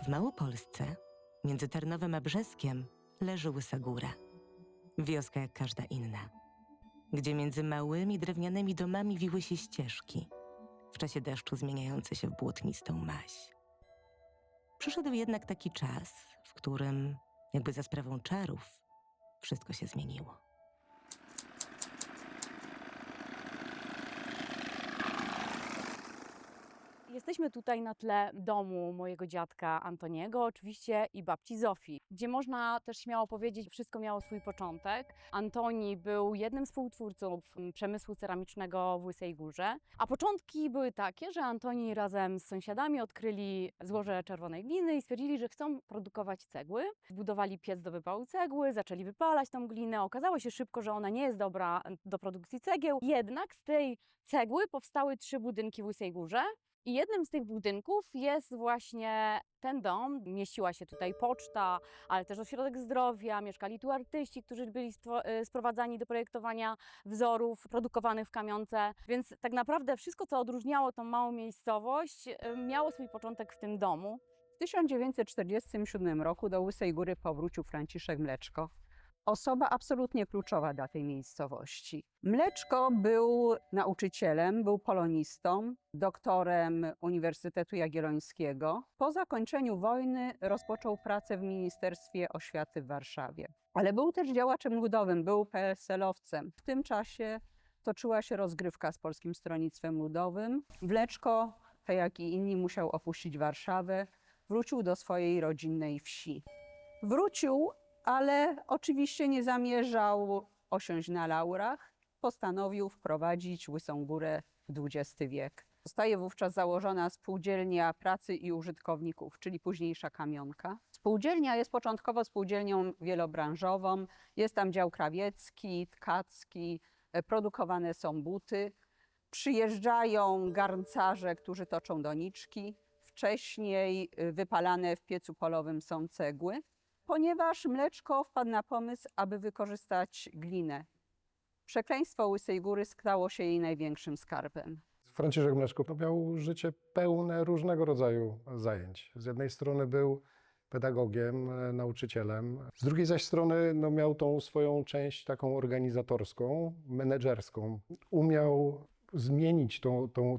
W Małopolsce, między Tarnowem a Brzeskiem, leży Łysa Góra. Wioska jak każda inna, gdzie między małymi drewnianymi domami wiły się ścieżki, w czasie deszczu zmieniające się w błotnistą maź. Przyszedł jednak taki czas, w którym, jakby za sprawą czarów, wszystko się zmieniło. Jesteśmy tutaj na tle domu mojego dziadka Antoniego, oczywiście, i babci Zofii, gdzie można też śmiało powiedzieć, że wszystko miało swój początek. Antoni był jednym z współtwórców przemysłu ceramicznego w Łysej Górze, a początki były takie, że Antoni razem z sąsiadami odkryli złoże czerwonej gliny i stwierdzili, że chcą produkować cegły. Zbudowali piec do wypału cegły, zaczęli wypalać tą glinę. Okazało się szybko, że ona nie jest dobra do produkcji cegieł, jednak z tej cegły powstały 3 budynki w Łysej Górze. I jednym z tych budynków jest właśnie ten dom. Mieściła się tutaj poczta, ale też ośrodek zdrowia. Mieszkali tu artyści, którzy byli sprowadzani do projektowania wzorów produkowanych w kamionce. Więc tak naprawdę wszystko, co odróżniało tą małą miejscowość, miało swój początek w tym domu. W 1947 roku do Łysej Góry powrócił Franciszek Mleczko. Osoba absolutnie kluczowa dla tej miejscowości. Mleczko był nauczycielem, był polonistą, doktorem Uniwersytetu Jagiellońskiego. Po zakończeniu wojny rozpoczął pracę w Ministerstwie Oświaty w Warszawie. Ale był też działaczem ludowym, był PSL-owcem. W tym czasie toczyła się rozgrywka z Polskim Stronnictwem Ludowym. Mleczko, tak jak i inni, musiał opuścić Warszawę. Wrócił do swojej rodzinnej wsi. Wrócił, ale oczywiście nie zamierzał osiąść na laurach. Postanowił wprowadzić Łysą Górę w XX wiek. Zostaje wówczas założona Spółdzielnia Pracy i Użytkowników, czyli późniejsza Kamionka. Spółdzielnia jest początkowo spółdzielnią wielobranżową. Jest tam dział krawiecki, tkacki, produkowane są buty. Przyjeżdżają garncarze, którzy toczą doniczki. Wcześniej wypalane w piecu polowym są cegły. Ponieważ Mleczko wpadł na pomysł, aby wykorzystać glinę. Przekleństwo Łysej Góry stało się jej największym skarbem. Franciszek Mleczko miał życie pełne różnego rodzaju zajęć. Z jednej strony był pedagogiem, nauczycielem, z drugiej zaś strony miał tą swoją część taką organizatorską, menedżerską. Umiał zmienić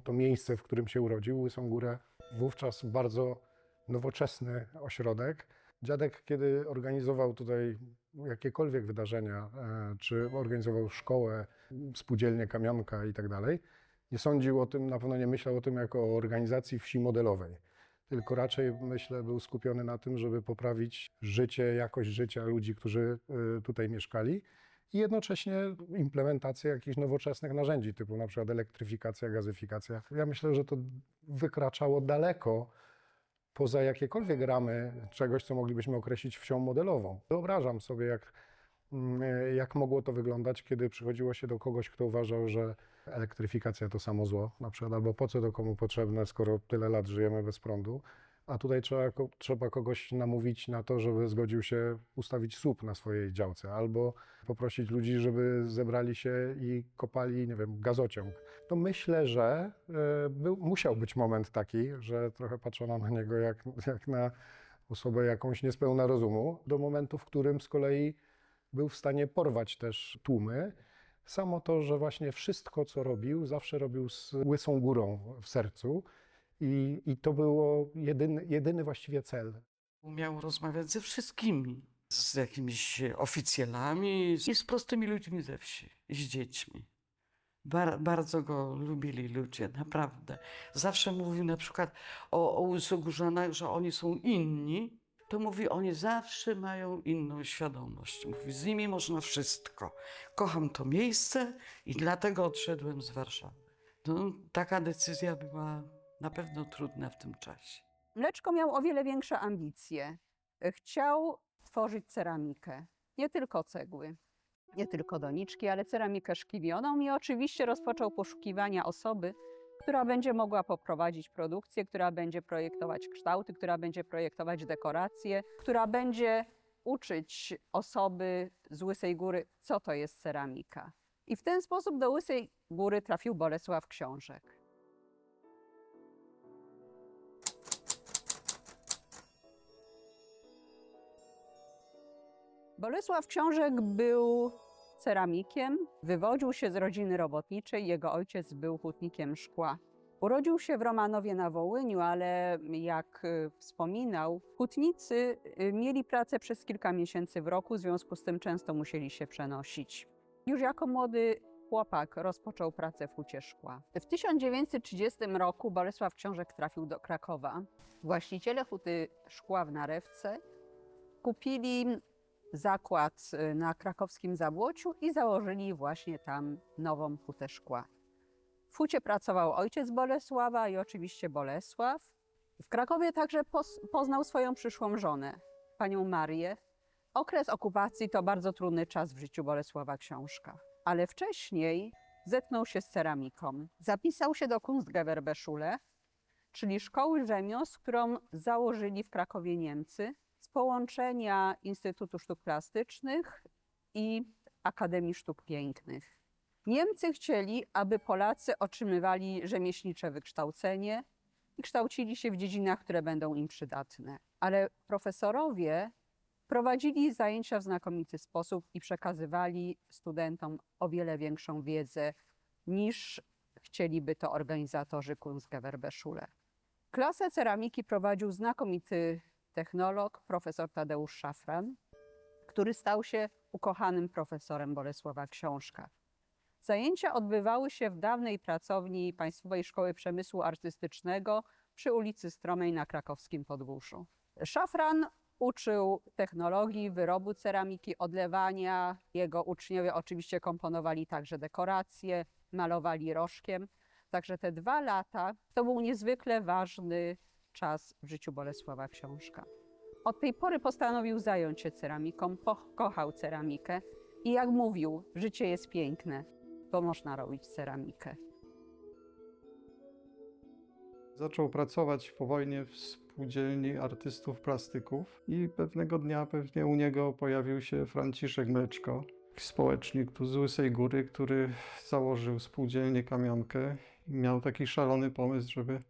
to miejsce, w którym się urodził, Łysą Górę, wówczas bardzo nowoczesny ośrodek. Dziadek, kiedy organizował tutaj jakiekolwiek wydarzenia, czy organizował szkołę, spółdzielnię Kamionka i tak dalej, nie sądził o tym, na pewno nie myślał o tym jako o organizacji wsi modelowej, tylko raczej, myślę, był skupiony na tym, żeby poprawić życie, jakość życia ludzi, którzy tutaj mieszkali i jednocześnie implementację jakichś nowoczesnych narzędzi, typu na przykład elektryfikacja, gazyfikacja. Ja myślę, że to wykraczało daleko poza jakiekolwiek ramy czegoś, co moglibyśmy określić wsią modelową. Wyobrażam sobie, jak mogło to wyglądać, kiedy przychodziło się do kogoś, kto uważał, że elektryfikacja to samo zło, na przykład, albo po co to komu potrzebne, skoro tyle lat żyjemy bez prądu. A tutaj trzeba kogoś namówić na to, żeby zgodził się ustawić słup na swojej działce, albo poprosić ludzi, żeby zebrali się i kopali, nie wiem, gazociąg. To myślę, że musiał być moment taki, że trochę patrzono na niego jak na osobę jakąś niespełna rozumu, do momentu, w którym z kolei był w stanie porwać też tłumy. Samo to, że właśnie wszystko, co robił, zawsze robił z Łysą Górą w sercu. I to było jedyny właściwie cel. Umiał rozmawiać ze wszystkimi, z jakimiś oficjalami i z prostymi ludźmi ze wsi, z dziećmi. Bardzo go lubili ludzie, naprawdę. Zawsze mówił na przykład o Łysogórzanach, że oni są inni. To mówi, oni zawsze mają inną świadomość. Mówi, z nimi można wszystko. Kocham to miejsce i dlatego odszedłem z Warszawy. No, taka decyzja była na pewno trudna w tym czasie. Mleczko miał o wiele większe ambicje. Chciał tworzyć ceramikę, nie tylko cegły, nie tylko doniczki, ale ceramikę szkliwioną i oczywiście rozpoczął poszukiwania osoby, która będzie mogła poprowadzić produkcję, która będzie projektować kształty, która będzie projektować dekoracje, która będzie uczyć osoby z Łysej Góry, co to jest ceramika. I w ten sposób do Łysej Góry trafił Bolesław Książek. Bolesław Książek był ceramikiem, wywodził się z rodziny robotniczej, jego ojciec był hutnikiem szkła. Urodził się w Romanowie na Wołyniu, ale jak wspominał, hutnicy mieli pracę przez kilka miesięcy w roku, w związku z tym często musieli się przenosić. Już jako młody chłopak rozpoczął pracę w hucie szkła. W 1930 roku Bolesław Książek trafił do Krakowa. Właściciele huty szkła w Narewce kupili zakład na krakowskim Zabłociu i założyli właśnie tam nową hutę szkła. W hucie pracował ojciec Bolesława i oczywiście Bolesław. W Krakowie także poznał swoją przyszłą żonę, panią Marię. Okres okupacji to bardzo trudny czas w życiu Bolesława Książka, ale wcześniej zetknął się z ceramiką. Zapisał się do Kunstgewerbeschule, czyli szkoły rzemiosł, którą założyli w Krakowie Niemcy z połączenia Instytutu Sztuk Plastycznych i Akademii Sztuk Pięknych. Niemcy chcieli, aby Polacy otrzymywali rzemieślnicze wykształcenie i kształcili się w dziedzinach, które będą im przydatne. Ale profesorowie prowadzili zajęcia w znakomity sposób i przekazywali studentom o wiele większą wiedzę niż chcieliby to organizatorzy Kunstgewerbeschule. Klasę ceramiki prowadził znakomity technolog, profesor Tadeusz Szafran, który stał się ukochanym profesorem Bolesława Książka. Zajęcia odbywały się w dawnej pracowni Państwowej Szkoły Przemysłu Artystycznego przy ulicy Stromej na krakowskim Podgórzu. Szafran uczył technologii, wyrobu ceramiki, odlewania. Jego uczniowie oczywiście komponowali także dekoracje, malowali rożkiem. Także te 2 lata to był niezwykle ważny czas w życiu Bolesława Książka. Od tej pory postanowił zająć się ceramiką, kochał ceramikę i jak mówił, życie jest piękne, bo można robić ceramikę. Zaczął pracować po wojnie w spółdzielni artystów plastyków i pewnego dnia pewnie u niego pojawił się Franciszek Mleczko, społecznik tu z Łysej Góry, który założył spółdzielnię Kamionkę i miał taki szalony pomysł, żeby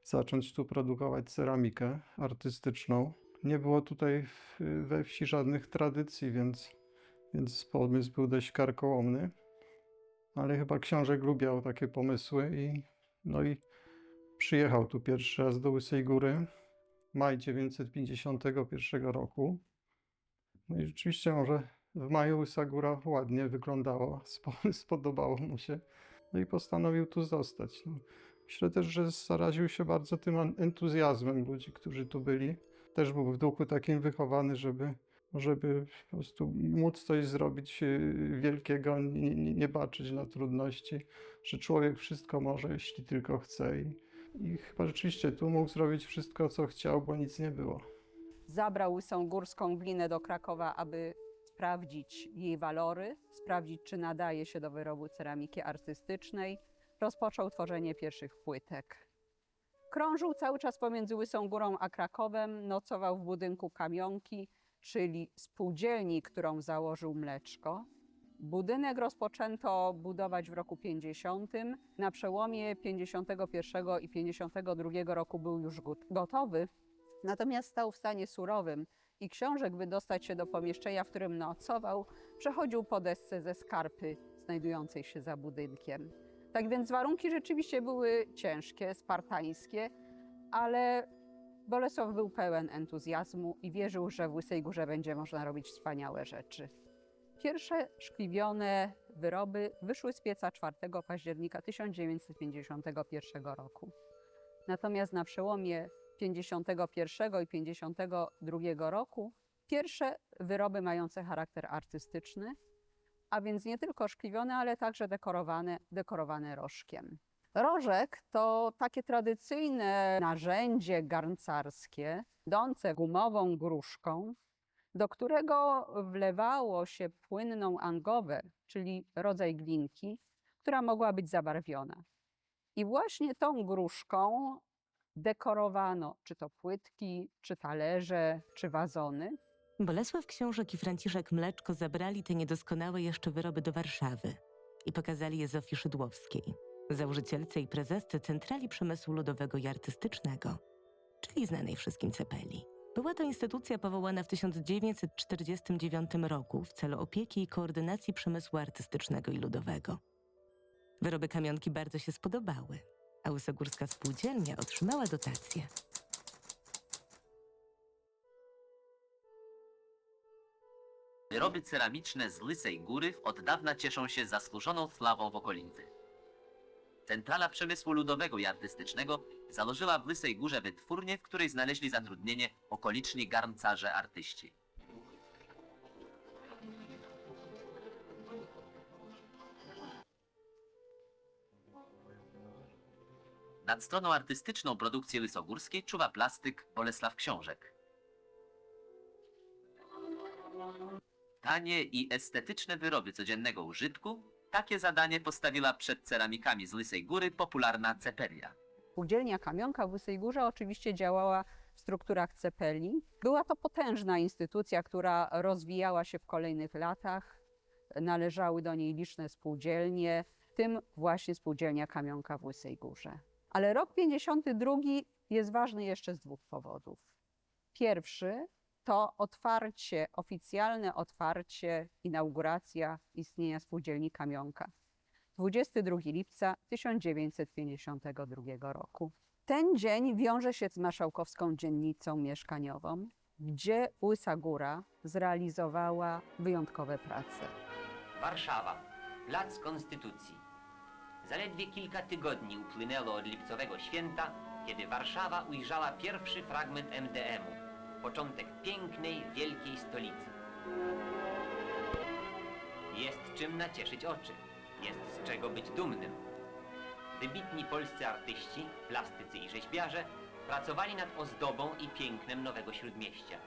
zacząć tu produkować ceramikę artystyczną. Nie było tutaj we wsi żadnych tradycji, więc pomysł był dość karkołomny, ale chyba Książek lubiał takie pomysły i przyjechał tu pierwszy raz do Łysej Góry, maj 1951 roku. No i rzeczywiście może w maju Łysa Góra ładnie wyglądała, spodobało mu się, no i postanowił tu zostać. No, myślę też, że zaraził się bardzo tym entuzjazmem ludzi, którzy tu byli. Też był w duchu takim wychowany, żeby po prostu móc coś zrobić wielkiego, nie baczyć na trudności, że człowiek wszystko może, jeśli tylko chce. I chyba rzeczywiście tu mógł zrobić wszystko, co chciał, bo nic nie było. Zabrał Łysą Górską glinę do Krakowa, aby sprawdzić jej walory, sprawdzić, czy nadaje się do wyrobu ceramiki artystycznej. Rozpoczął tworzenie pierwszych płytek. Krążył cały czas pomiędzy Łysą Górą a Krakowem, nocował w budynku Kamionki, czyli spółdzielni, którą założył Mleczko. Budynek rozpoczęto budować w roku 50. Na przełomie 51 i 52 roku był już gotowy, natomiast stał w stanie surowym i Książek, by dostać się do pomieszczenia, w którym nocował, przechodził po desce ze skarpy znajdującej się za budynkiem. Tak więc warunki rzeczywiście były ciężkie, spartańskie, ale Bolesław był pełen entuzjazmu i wierzył, że w Łysej Górze będzie można robić wspaniałe rzeczy. Pierwsze szkliwione wyroby wyszły z pieca 4 października 1951 roku. Natomiast na przełomie 51 i 52 roku pierwsze wyroby mające charakter artystyczny, a więc nie tylko szkliwione, ale także dekorowane rożkiem. Rożek to takie tradycyjne narzędzie garncarskie, idące gumową gruszką, do którego wlewało się płynną angowę, czyli rodzaj glinki, która mogła być zabarwiona. I właśnie tą gruszką dekorowano czy to płytki, czy talerze, czy wazony. Bolesław Książek i Franciszek Mleczko zabrali te niedoskonałe jeszcze wyroby do Warszawy i pokazali je Zofii Szydłowskiej, założycielce i prezesce Centrali Przemysłu Ludowego i Artystycznego, czyli znanej wszystkim Cepeli. Była to instytucja powołana w 1949 roku w celu opieki i koordynacji przemysłu artystycznego i ludowego. Wyroby kamionki bardzo się spodobały, a Łysogórska Spółdzielnia otrzymała dotację. Wyroby ceramiczne z Lysej Góry od dawna cieszą się zasłużoną sławą w okolicy. Centrala Przemysłu Ludowego i Artystycznego założyła w Lysej Górze wytwórnię, w której znaleźli zatrudnienie okoliczni garncarze artyści. Nad stroną artystyczną produkcji lysogórskiej czuwa plastyk Bolesław Książek. Tanie i estetyczne wyroby codziennego użytku, takie zadanie postawiła przed ceramikami z Lysej Góry popularna Cepelia. Spółdzielnia Kamionka w Łysej Górze oczywiście działała w strukturach cepeli. Była to potężna instytucja, która rozwijała się w kolejnych latach. Należały do niej liczne spółdzielnie, w tym właśnie Spółdzielnia Kamionka w Łysej Górze. Ale rok 52 jest ważny jeszcze z dwóch powodów. Pierwszy to oficjalne otwarcie, inauguracja istnienia Spółdzielni Kamionka. 22 lipca 1952 roku. Ten dzień wiąże się z marszałkowską dziennicą mieszkaniową, gdzie Łysa Góra zrealizowała wyjątkowe prace. Warszawa, Plac Konstytucji. Zaledwie kilka tygodni upłynęło od lipcowego święta, kiedy Warszawa ujrzała pierwszy fragment MDM-u. Początek pięknej, wielkiej stolicy. Jest czym nacieszyć oczy. Jest z czego być dumnym. Wybitni polscy artyści, plastycy i rzeźbiarze pracowali nad ozdobą i pięknem nowego Śródmieścia.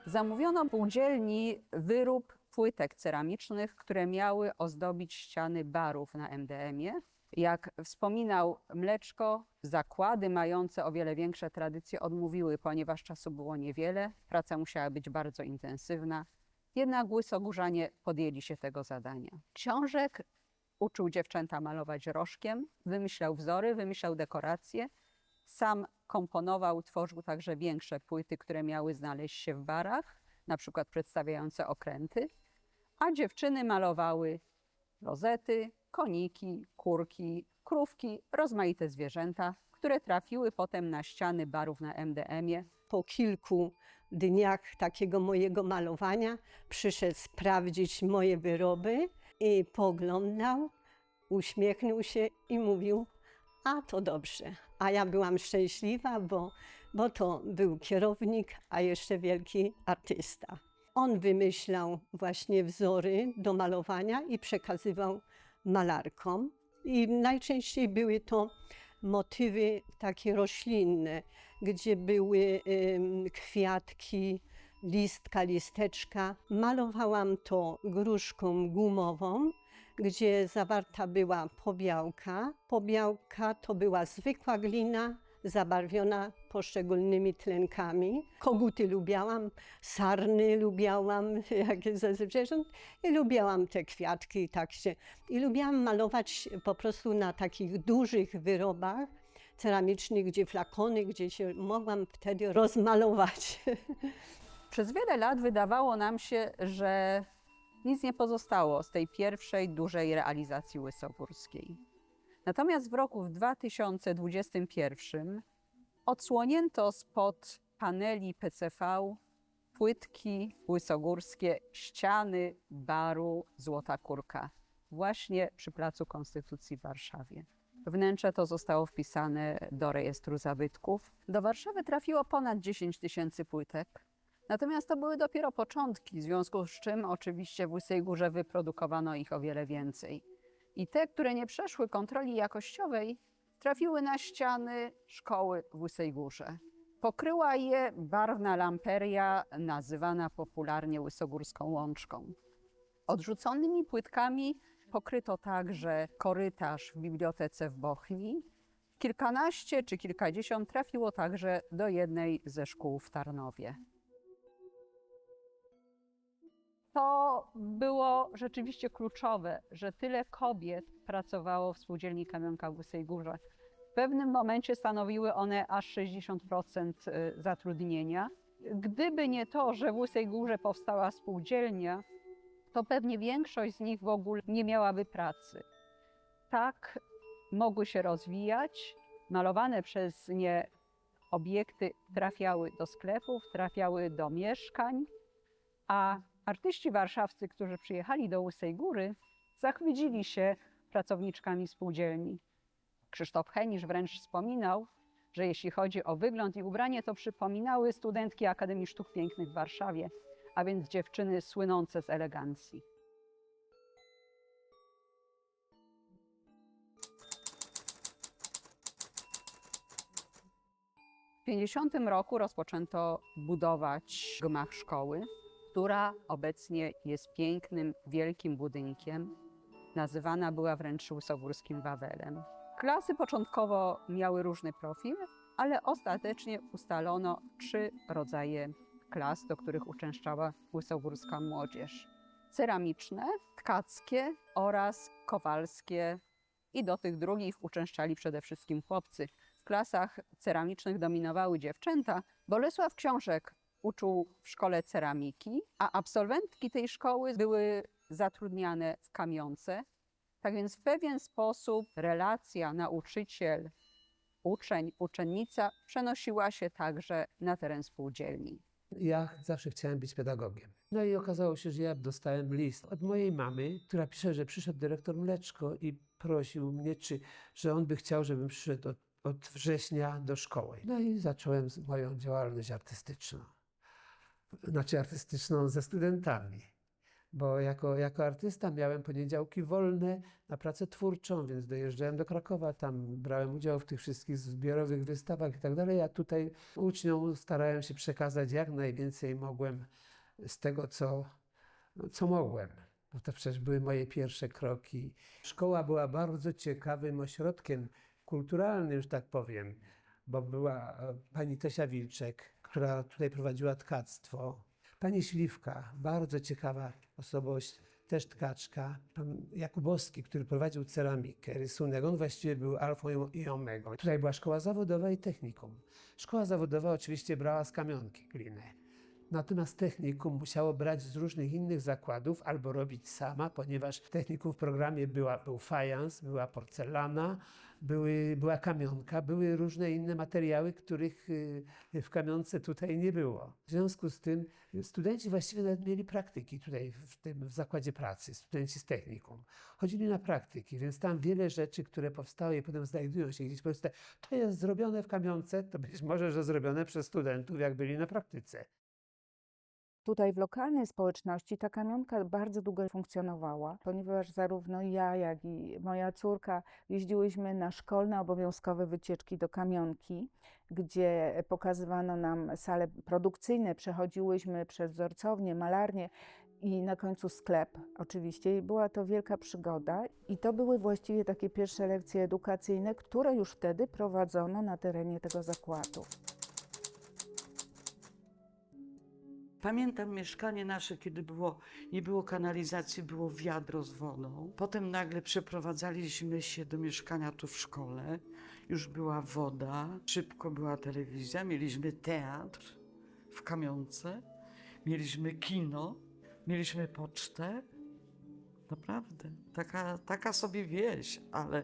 Zamówiono spółdzielni wyrób płytek ceramicznych, które miały ozdobić ściany barów na MDM-ie. Jak wspominał Mleczko, zakłady mające o wiele większe tradycje odmówiły, ponieważ czasu było niewiele, praca musiała być bardzo intensywna. Jednak Łysogórzanie podjęli się tego zadania. Książek uczył dziewczęta malować rożkiem, wymyślał wzory, wymyślał dekoracje. Sam komponował, tworzył także większe płyty, które miały znaleźć się w barach, na przykład przedstawiające okręty, a dziewczyny malowały rozety, koniki, kurki, krówki, rozmaite zwierzęta, które trafiły potem na ściany barów na MDM-ie. Po kilku dniach takiego mojego malowania przyszedł sprawdzić moje wyroby i poglądał, uśmiechnął się i mówił: a to dobrze. A ja byłam szczęśliwa, bo to był kierownik, a jeszcze wielki artysta. On wymyślał właśnie wzory do malowania i przekazywał malarkom. I najczęściej były to motywy takie roślinne, gdzie były kwiatki, listka, listeczka. Malowałam to gruszką gumową, gdzie zawarta była pobiałka. Pobiałka to była zwykła glina, zabarwiona poszczególnymi tlenkami. Koguty lubiałam, sarny lubiałam, jak ze zwierząt, i lubiałam te kwiatki. I lubiałam malować po prostu na takich dużych wyrobach ceramicznych, gdzie flakony, gdzie się mogłam wtedy rozmalować. Przez wiele lat wydawało nam się, że nic nie pozostało z tej pierwszej dużej realizacji łysogórskiej. Natomiast w roku 2021 odsłonięto spod paneli PCV płytki łysogórskie ściany baru Złota Kurka, właśnie przy Placu Konstytucji w Warszawie. Wnętrze to zostało wpisane do rejestru zabytków. Do Warszawy trafiło ponad 10 000 płytek. Natomiast to były dopiero początki, w związku z czym oczywiście w Łysej Górze wyprodukowano ich o wiele więcej. I te, które nie przeszły kontroli jakościowej, trafiły na ściany szkoły w Łysej Górze. Pokryła je barwna lamperia, nazywana popularnie łysogórską łączką. Odrzuconymi płytkami pokryto także korytarz w bibliotece w Bochni. Kilkanaście czy kilkadziesiąt trafiło także do jednej ze szkół w Tarnowie. To było rzeczywiście kluczowe, że tyle kobiet pracowało w Spółdzielni Kamionka w Łysej Górze. W pewnym momencie stanowiły one aż 60% zatrudnienia. Gdyby nie to, że w Łysej Górze powstała spółdzielnia, to pewnie większość z nich w ogóle nie miałaby pracy. Tak mogły się rozwijać. Malowane przez nie obiekty trafiały do sklepów, trafiały do mieszkań, a artyści warszawscy, którzy przyjechali do Łysej Góry, zachwycili się pracowniczkami spółdzielni. Krzysztof Henisz wręcz wspominał, że jeśli chodzi o wygląd i ubranie, to przypominały studentki Akademii Sztuk Pięknych w Warszawie, a więc dziewczyny słynące z elegancji. W 1950 roku rozpoczęto budować gmach szkoły, która obecnie jest pięknym, wielkim budynkiem. Nazywana była wręcz łysogórskim Wawelem. Klasy początkowo miały różny profil, ale ostatecznie ustalono 3 rodzaje klas, do których uczęszczała łysogórska młodzież. Ceramiczne, tkackie oraz kowalskie i do tych drugich uczęszczali przede wszystkim chłopcy. W klasach ceramicznych dominowały dziewczęta. Bolesław Książek uczył w szkole ceramiki, a absolwentki tej szkoły były zatrudniane w kamionce. Tak więc w pewien sposób relacja nauczyciel-uczeń, uczennica przenosiła się także na teren spółdzielni. Ja zawsze chciałem być pedagogiem. No i okazało się, że ja dostałem list od mojej mamy, która pisze, że przyszedł dyrektor Mleczko i prosił mnie, że on by chciał, żebym przyszedł od września do szkoły. No i zacząłem moją działalność artystyczną. Znaczy artystyczną ze studentami. Bo jako artysta miałem poniedziałki wolne na pracę twórczą, więc dojeżdżałem do Krakowa, tam brałem udział w tych wszystkich zbiorowych wystawach i tak dalej. Ja tutaj uczniom starałem się przekazać jak najwięcej mogłem z tego, co mogłem. Bo to przecież były moje pierwsze kroki. Szkoła była bardzo ciekawym ośrodkiem kulturalnym, że tak powiem, bo była pani Tosia Wilczek, która tutaj prowadziła tkactwo. Pani Śliwka, bardzo ciekawa osobowość, też tkaczka. Pan Jakubowski, który prowadził ceramikę, rysunek, on właściwie był alfą i omegą. Tutaj była szkoła zawodowa i technikum. Szkoła zawodowa oczywiście brała z kamionki glinę. Natomiast technikum musiało brać z różnych innych zakładów albo robić sama, ponieważ w technikum w programie był fajans, była porcelana, była kamionka, były różne inne materiały, których w kamionce tutaj nie było. W związku z tym studenci właściwie nawet mieli praktyki tutaj w zakładzie pracy, studenci z technikum. Chodzili na praktyki, więc tam wiele rzeczy, które powstały i potem znajdują się gdzieś w Polsce, to jest zrobione w kamionce, to być może, że zrobione przez studentów, jak byli na praktyce. Tutaj w lokalnej społeczności ta kamionka bardzo długo funkcjonowała, ponieważ zarówno ja, jak i moja córka jeździłyśmy na szkolne obowiązkowe wycieczki do kamionki, gdzie pokazywano nam sale produkcyjne, przechodziłyśmy przez wzorcownię, malarnię i na końcu sklep oczywiście. I była to wielka przygoda i to były właściwie takie pierwsze lekcje edukacyjne, które już wtedy prowadzono na terenie tego zakładu. Pamiętam mieszkanie nasze, kiedy nie było kanalizacji, było wiadro z wodą. Potem nagle przeprowadzaliśmy się do mieszkania tu w szkole. Już była woda, szybko była telewizja, mieliśmy teatr w kamionce, mieliśmy kino, mieliśmy pocztę. Naprawdę, taka sobie wieś, ale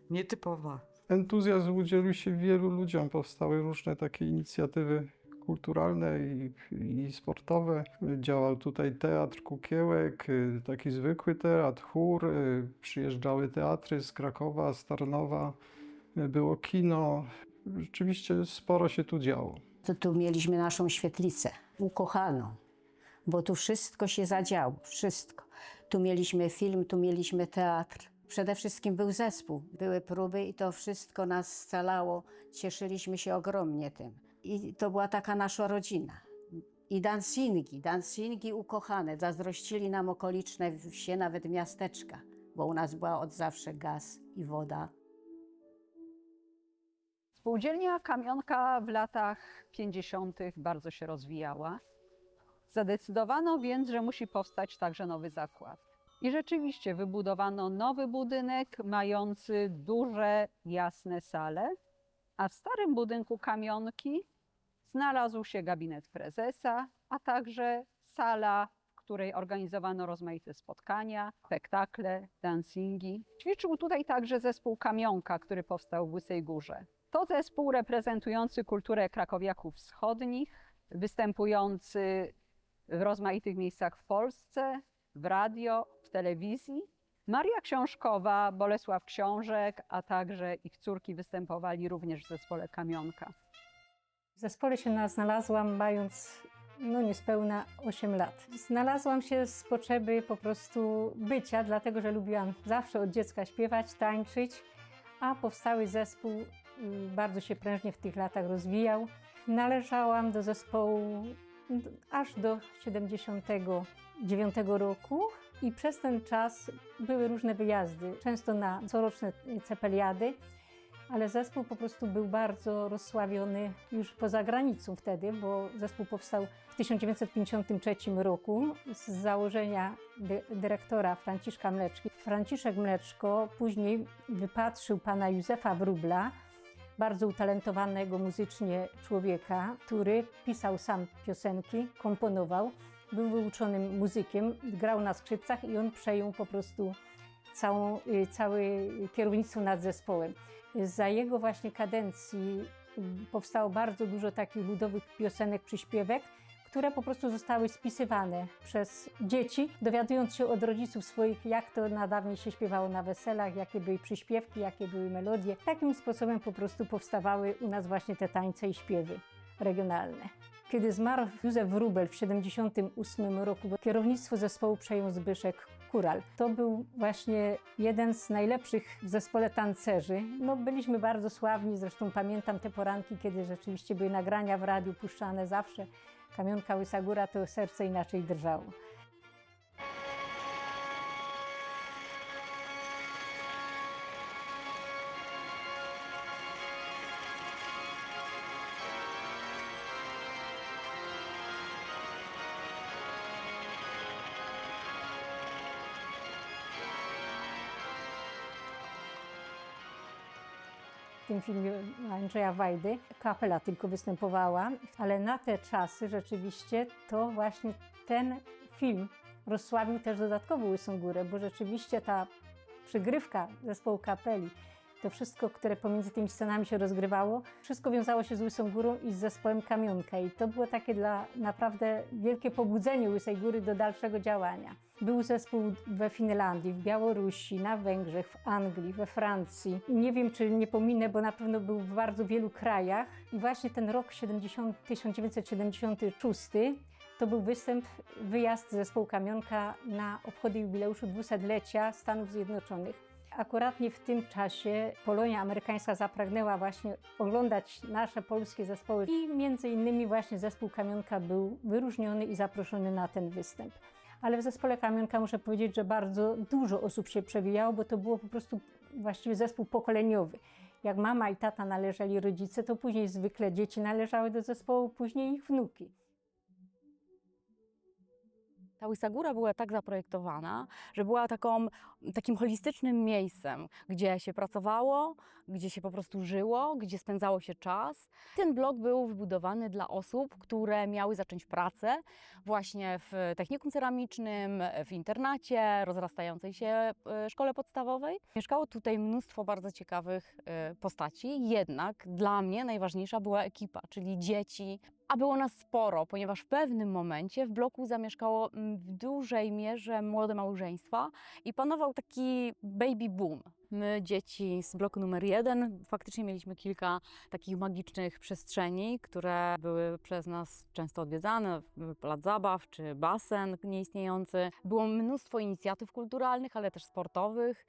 nietypowa. Entuzjazm udzielił się wielu ludziom. Powstały różne takie inicjatywy kulturalne i sportowe. Działał tutaj teatr kukiełek, taki zwykły teatr, chór. Przyjeżdżały teatry z Krakowa, z Tarnowa. Było kino. Rzeczywiście sporo się tu działo. Tu mieliśmy naszą świetlicę, ukochaną, bo tu wszystko się zadziało, wszystko. Tu mieliśmy film, tu mieliśmy teatr. Przede wszystkim był zespół, były próby i to wszystko nas scalało. Cieszyliśmy się ogromnie tym. I to była taka nasza rodzina. I dancingi ukochane. Zazdrościli nam okoliczne wsie, nawet miasteczka, bo u nas była od zawsze gaz i woda. Spółdzielnia Kamionka w latach 50. bardzo się rozwijała. Zadecydowano więc, że musi powstać także nowy zakład. I rzeczywiście wybudowano nowy budynek mający duże, jasne sale, a w starym budynku Kamionki znalazł się gabinet prezesa, a także sala, w której organizowano rozmaite spotkania, spektakle, dancingi. Ćwiczył tutaj także zespół Kamionka, który powstał w Łysej Górze. To zespół reprezentujący kulturę krakowiaków wschodnich, występujący w rozmaitych miejscach w Polsce, w radio, w telewizji. Maria Książkowa, Bolesław Książek, a także ich córki występowali również w zespole Kamionka. W zespole się znalazłam mając niespełna 8 lat. Znalazłam się z potrzeby po prostu bycia, dlatego że lubiłam zawsze od dziecka śpiewać, tańczyć, a powstały zespół bardzo się prężnie w tych latach rozwijał. Należałam do zespołu aż do 79 roku i przez ten czas były różne wyjazdy, często na coroczne cepeliady, ale zespół po prostu był bardzo rozsławiony już poza granicą wtedy, bo zespół powstał w 1953 roku z założenia dyrektora Franciszka Mleczki. Franciszek Mleczko później wypatrzył pana Józefa Wróbla, bardzo utalentowanego muzycznie człowieka, który pisał sam piosenki, komponował, był wyuczonym muzykiem, grał na skrzypcach i on przejął po prostu całe kierownictwo nad zespołem. Za jego właśnie kadencji powstało bardzo dużo takich ludowych piosenek, przyśpiewek, które po prostu zostały spisywane przez dzieci, dowiadując się od rodziców swoich, jak to na dawniej się śpiewało na weselach, jakie były przyśpiewki, jakie były melodie. Takim sposobem po prostu powstawały u nas właśnie te tańce i śpiewy regionalne. Kiedy zmarł Józef Wróbel w 1978 roku, bo kierownictwo zespołu przejął Zbyszek Kural. To był właśnie jeden z najlepszych w zespole tancerzy. Byliśmy bardzo sławni, zresztą pamiętam te poranki, kiedy rzeczywiście były nagrania w radiu puszczane zawsze. Kamionka, Łysa Góra, to serce inaczej drżało. W tym filmie Andrzeja Wajdy kapela tylko występowała, ale na te czasy rzeczywiście to właśnie ten film rozsławił też dodatkowo Łysą Górę, bo rzeczywiście ta przygrywka zespołu kapeli, to wszystko, które pomiędzy tymi scenami się rozgrywało, wszystko wiązało się z Łysą Górą i z zespołem Kamionka i to było takie dla naprawdę wielkie pobudzenie Łysej Góry do dalszego działania. Był zespół we Finlandii, w Białorusi, na Węgrzech, w Anglii, we Francji. Nie wiem, czy nie pominę, bo na pewno był w bardzo wielu krajach. I właśnie ten rok 1976 to był wyjazd zespołu Kamionka na obchody jubileuszu 200-lecia Stanów Zjednoczonych. Akuratnie w tym czasie Polonia amerykańska zapragnęła właśnie oglądać nasze polskie zespoły i między innymi właśnie zespół Kamionka był wyróżniony i zaproszony na ten występ. Ale w zespole Kamionka muszę powiedzieć, że bardzo dużo osób się przewijało, bo to było po prostu właściwie zespół pokoleniowy. Jak mama i tata należeli rodzice, to później zwykle dzieci należały do zespołu, później ich wnuki. Ta Łysa Góra była tak zaprojektowana, że była takim holistycznym miejscem, gdzie się pracowało, gdzie się po prostu żyło, gdzie spędzało się czas. Ten blok był wybudowany dla osób, które miały zacząć pracę właśnie w technikum ceramicznym, w internacie, rozrastającej się szkole podstawowej. Mieszkało tutaj mnóstwo bardzo ciekawych postaci, jednak dla mnie najważniejsza była ekipa, czyli dzieci. A było nas sporo, ponieważ w pewnym momencie w bloku zamieszkało w dużej mierze młode małżeństwa i panował taki baby boom. My, dzieci z bloku numer 1, faktycznie mieliśmy kilka takich magicznych przestrzeni, które były przez nas często odwiedzane, plac zabaw czy basen nieistniejący. Było mnóstwo inicjatyw kulturalnych, ale też sportowych,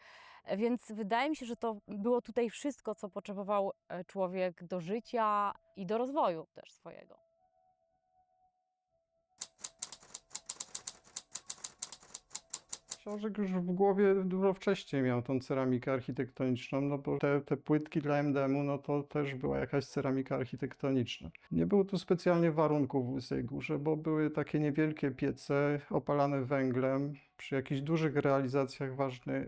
więc wydaje mi się, że to było tutaj wszystko, co potrzebował człowiek do życia i do rozwoju też swojego. Książek już w głowie dużo wcześniej miał tą ceramikę architektoniczną, no bo te płytki dla MDM-u, no to też była jakaś ceramika architektoniczna. Nie było tu specjalnie warunków w Łysej Górze, bo były takie niewielkie piece opalane węglem. Przy jakichś dużych realizacjach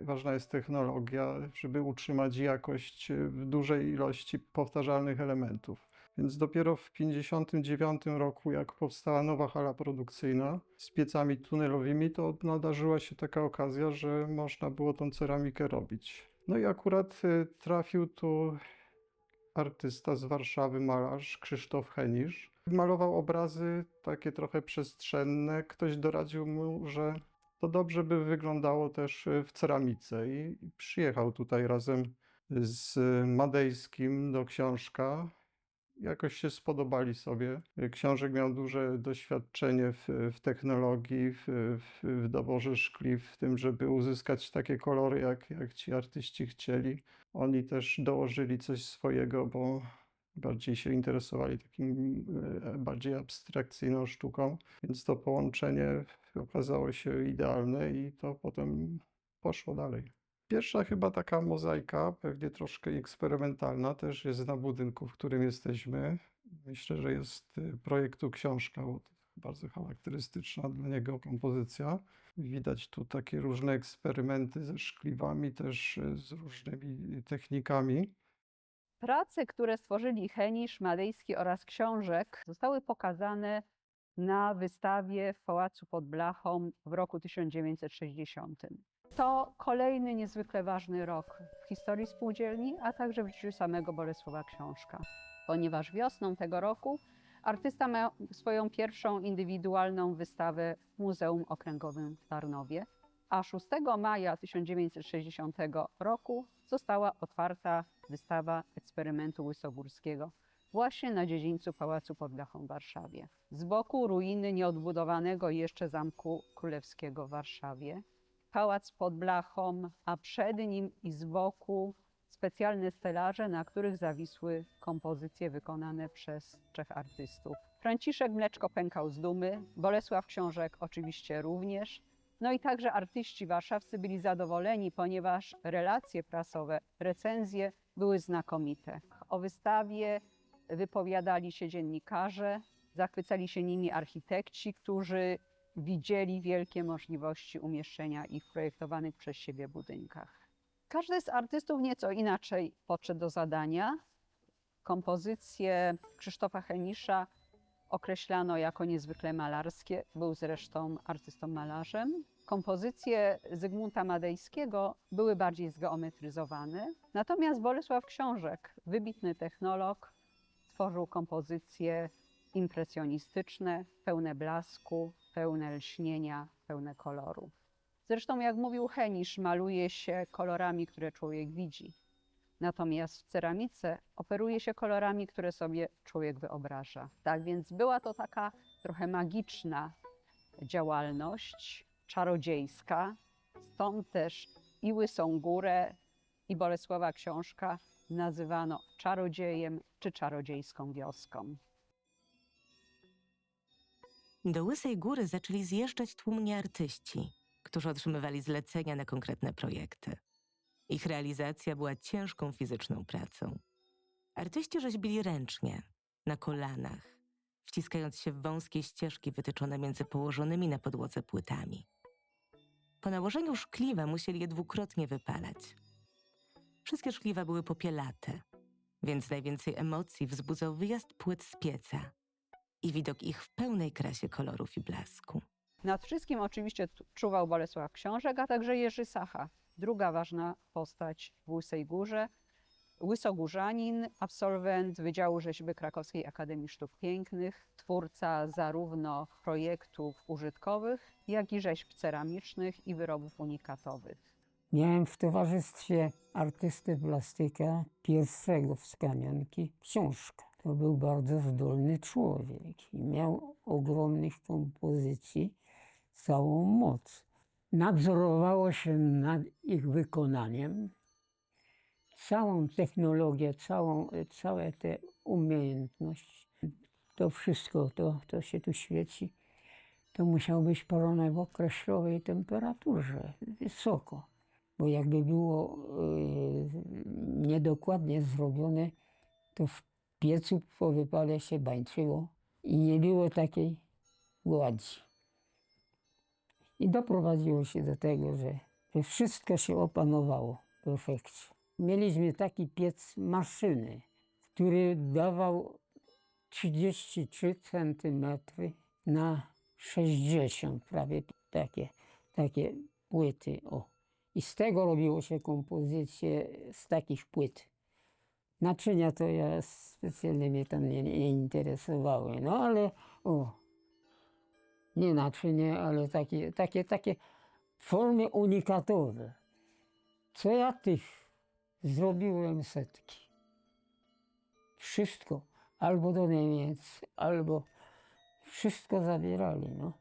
ważna jest technologia, żeby utrzymać jakość w dużej ilości powtarzalnych elementów. Więc dopiero w 1959 roku, jak powstała nowa hala produkcyjna z piecami tunelowymi, to nadarzyła się taka okazja, że można było tą ceramikę robić. No i akurat trafił tu artysta z Warszawy, malarz Krzysztof Henisz. Malował obrazy takie trochę przestrzenne. Ktoś doradził mu, że to dobrze by wyglądało też w ceramice i przyjechał tutaj razem z Madejskim do Książka. Jakoś się spodobali sobie. Książek miał duże doświadczenie w technologii, w doborze szkli, w tym, żeby uzyskać takie kolory, jak ci artyści chcieli. Oni też dołożyli coś swojego, bo bardziej się interesowali takim bardziej abstrakcyjną sztuką, więc to połączenie okazało się idealne i to potem poszło dalej. Pierwsza chyba taka mozaika, pewnie troszkę eksperymentalna, też jest na budynku, w którym jesteśmy. Myślę, że jest projektu Książka, bo to bardzo charakterystyczna dla niego kompozycja. Widać tu takie różne eksperymenty ze szkliwami, też z różnymi technikami. Prace, które stworzyli Henisz, Madejski oraz Książek, zostały pokazane na wystawie w Pałacu pod Blachą w roku 1960. To kolejny niezwykle ważny rok w historii spółdzielni, a także w życiu samego Bolesława Książka, ponieważ wiosną tego roku artysta miał swoją pierwszą indywidualną wystawę w Muzeum Okręgowym w Tarnowie, a 6 maja 1960 roku została otwarta wystawa eksperymentu łysogórskiego właśnie na dziedzińcu Pałacu pod Blachą w Warszawie. Z boku ruiny nieodbudowanego jeszcze Zamku Królewskiego w Warszawie, Pałac pod Blachą, a przed nim i z boku specjalne stelaże, na których zawisły kompozycje wykonane przez 3 artystów. Franciszek Mleczko pękał z dumy, Bolesław Książek oczywiście również. No i także artyści warszawscy byli zadowoleni, ponieważ relacje prasowe, recenzje były znakomite. O wystawie wypowiadali się dziennikarze, zachwycali się nimi architekci, którzy widzieli wielkie możliwości umieszczenia ich w projektowanych przez siebie budynkach. Każdy z artystów nieco inaczej podszedł do zadania. Kompozycje Krzysztofa Henisza określano jako niezwykle malarskie, był zresztą artystą-malarzem. Kompozycje Zygmunta Madejskiego były bardziej zgeometryzowane, natomiast Bolesław Książek, wybitny technolog, tworzył kompozycje impresjonistyczne, pełne blasku, pełne lśnienia, pełne koloru. Zresztą, jak mówił Henisz, maluje się kolorami, które człowiek widzi. Natomiast w ceramice operuje się kolorami, które sobie człowiek wyobraża. Tak więc była to taka trochę magiczna działalność, czarodziejska. Stąd też i Łysą Górę, i Bolesława Książka nazywano czarodziejem czy czarodziejską wioską. Do Łysej Góry zaczęli zjeżdżać tłumnie artyści, którzy otrzymywali zlecenia na konkretne projekty. Ich realizacja była ciężką fizyczną pracą. Artyści rzeźbili ręcznie, na kolanach, wciskając się w wąskie ścieżki wytyczone między położonymi na podłodze płytami. Po nałożeniu szkliwa musieli je dwukrotnie wypalać. Wszystkie szkliwa były popielate, więc najwięcej emocji wzbudzał wyjazd płyt z pieca i widok ich w pełnej krasie kolorów i blasku. Nad wszystkim oczywiście czuwał Bolesław Książek, a także Jerzy Sacha, druga ważna postać w Łysej Górze. Łysogórzanin, absolwent Wydziału Rzeźby Krakowskiej Akademii Sztuk Pięknych, twórca zarówno projektów użytkowych, jak i rzeźb ceramicznych i wyrobów unikatowych. Miałem w towarzystwie artysty plastyka pierwszego z Kamionki Książka. To był bardzo zdolny człowiek i miał ogromnych kompozycji, całą moc. Nadzorowało się nad ich wykonaniem, całą technologię, całe te umiejętności. To wszystko, to się tu świeci, to musiało być palone w określonej temperaturze, wysoko. Bo jakby było niedokładnie zrobione, to w piecu po wypale się bańczyło i nie było takiej gładzi. I doprowadziło się do tego, że wszystko się opanowało w perfekcie. Mieliśmy taki piec maszyny, który dawał 33 cm na 60, prawie takie płyty. O. I z tego robiło się kompozycje z takich płyt. Naczynia to ja specjalnie mnie tam nie interesowały, no ale nie naczynie, ale takie formy unikatowe. Co ja tych zrobiłem setki. Wszystko. Albo do Niemiec, albo wszystko zabierali, no.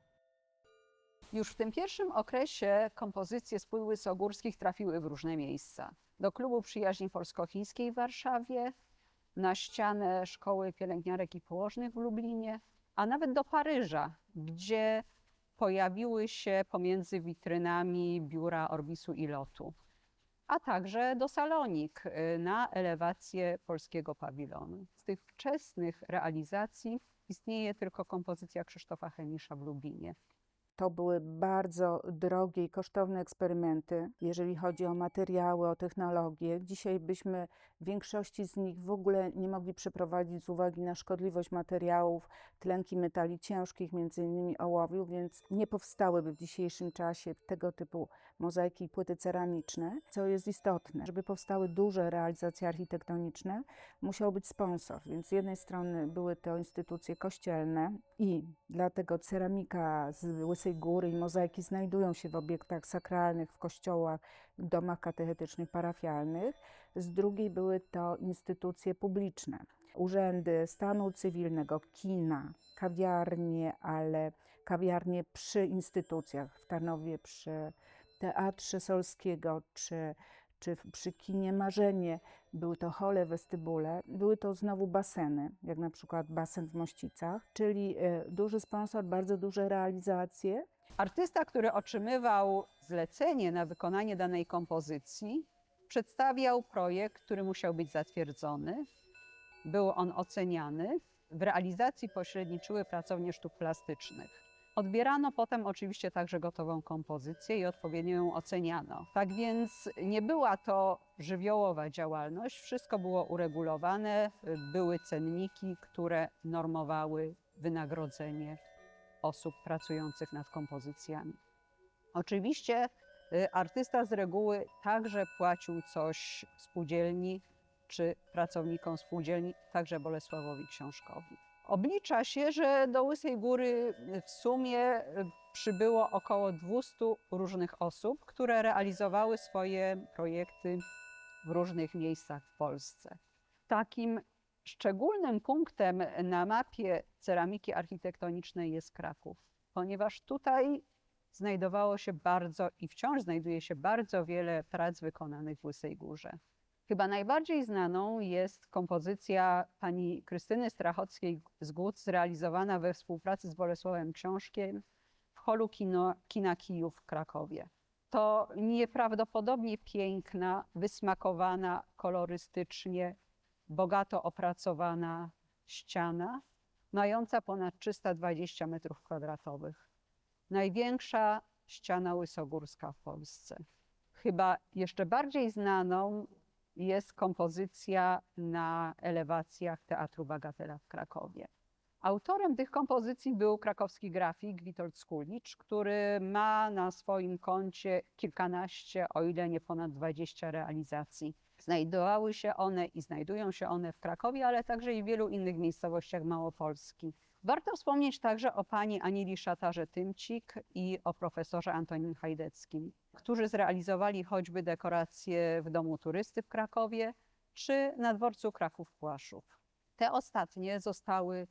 Już w tym pierwszym okresie kompozycje z płyt łysogórskich trafiły w różne miejsca. Do Klubu Przyjaźni Polsko-Chińskiej w Warszawie, na ścianę Szkoły Pielęgniarek i Położnych w Lublinie, a nawet do Paryża, gdzie pojawiły się pomiędzy witrynami biura Orbisu i Lotu, a także do Salonik na elewację polskiego pawilonu. Z tych wczesnych realizacji istnieje tylko kompozycja Krzysztofa Chemisza w Lubinie. To były bardzo drogie i kosztowne eksperymenty, jeżeli chodzi o materiały, o technologię. Dzisiaj byśmy większości z nich w ogóle nie mogli przeprowadzić z uwagi na szkodliwość materiałów, tlenki metali ciężkich, między innymi ołowiu, więc nie powstałyby w dzisiejszym czasie tego typu mozaiki i płyty ceramiczne. Co jest istotne, żeby powstały duże realizacje architektoniczne, musiał być sponsor, więc z jednej strony były to instytucje kościelne i dlatego ceramika z Łysej Góry i mozaiki znajdują się w obiektach sakralnych, w kościołach, w domach katechetycznych, parafialnych. Z drugiej były to instytucje publiczne, urzędy stanu cywilnego, kina, kawiarnie, ale kawiarnie przy instytucjach, w Tarnowie przy Teatrze Solskiego czy przy kinie Marzenie. Były to hole, westybule, były to znowu baseny, jak na przykład basen w Mościcach, czyli duży sponsor, bardzo duże realizacje. Artysta, który otrzymywał zlecenie na wykonanie danej kompozycji, przedstawiał projekt, który musiał być zatwierdzony. Był on oceniany. W realizacji pośredniczyły pracownie sztuk plastycznych. Odbierano potem oczywiście także gotową kompozycję i odpowiednio ją oceniano. Tak więc nie była to żywiołowa działalność, wszystko było uregulowane, były cenniki, które normowały wynagrodzenie osób pracujących nad kompozycjami. Oczywiście artysta z reguły także płacił coś spółdzielni czy pracownikom spółdzielni, także Bolesławowi Książkowi. Oblicza się, że do Łysej Góry w sumie przybyło około 200 różnych osób, które realizowały swoje projekty w różnych miejscach w Polsce. Takim szczególnym punktem na mapie ceramiki architektonicznej jest Kraków, ponieważ tutaj znajdowało się i wciąż znajduje się bardzo wiele prac wykonanych w Łysej Górze. Chyba najbardziej znaną jest kompozycja pani Krystyny Strachockiej z Głódz, zrealizowana we współpracy z Bolesławem Książkiem w holu Kina Kijów w Krakowie. To nieprawdopodobnie piękna, wysmakowana kolorystycznie, bogato opracowana ściana, mająca ponad 320 m2. Największa ściana łysogórska w Polsce. Chyba jeszcze bardziej znaną jest kompozycja na elewacjach Teatru Bagatela w Krakowie. Autorem tych kompozycji był krakowski grafik Witold Skulicz, który ma na swoim koncie kilkanaście, o ile nie ponad 20 realizacji. Znajdowały się one i znajdują się one w Krakowie, ale także i w wielu innych miejscowościach Małopolski. Warto wspomnieć także o pani Anieli Szatarze-Tymcik i o profesorze Antonim Hajdeckim, którzy zrealizowali choćby dekoracje w Domu Turysty w Krakowie czy na dworcu Kraków-Płaszów. Te ostatnie zostały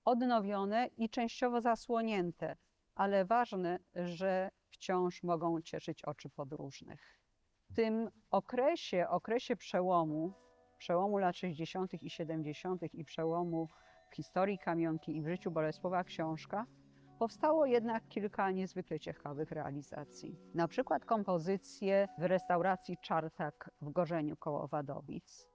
odnowione i częściowo zasłonięte, ale ważne, że wciąż mogą cieszyć oczy podróżnych. W tym okresie przełomu lat 60. i 70. i przełomu w historii kamionki i w życiu Bolesława Książka, Powstało jednak kilka niezwykle ciekawych realizacji. Na przykład kompozycje w restauracji Czartak w Gorzeniu koło Wadowic.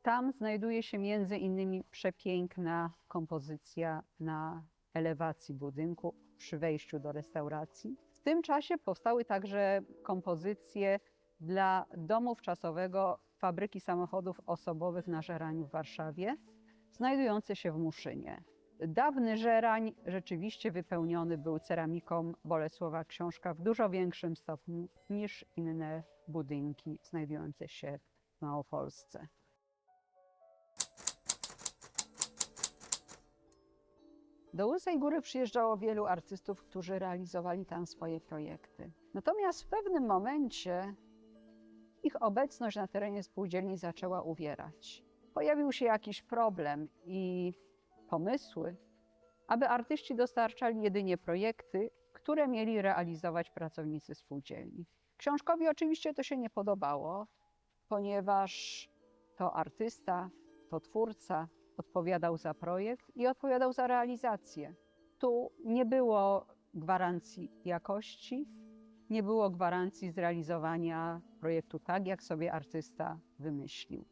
Tam znajduje się między innymi przepiękna kompozycja na elewacji budynku przy wejściu do restauracji. W tym czasie powstały także kompozycje dla domu wczasowego Fabryki Samochodów Osobowych na Żeraniu w Warszawie, znajdujące się w Muszynie. Dawny Żerań rzeczywiście wypełniony był ceramiką Bolesława Książka w dużo większym stopniu niż inne budynki znajdujące się w Małopolsce. Do Łysej Góry przyjeżdżało wielu artystów, którzy realizowali tam swoje projekty. Natomiast w pewnym momencie ich obecność na terenie spółdzielni zaczęła uwierać. Pojawił się jakiś problem i pomysły, aby artyści dostarczali jedynie projekty, które mieli realizować pracownicy spółdzielni. Książkowi oczywiście to się nie podobało, ponieważ to artysta, to twórca odpowiadał za projekt i odpowiadał za realizację. Tu nie było gwarancji jakości, nie było gwarancji zrealizowania projektu tak, jak sobie artysta wymyślił.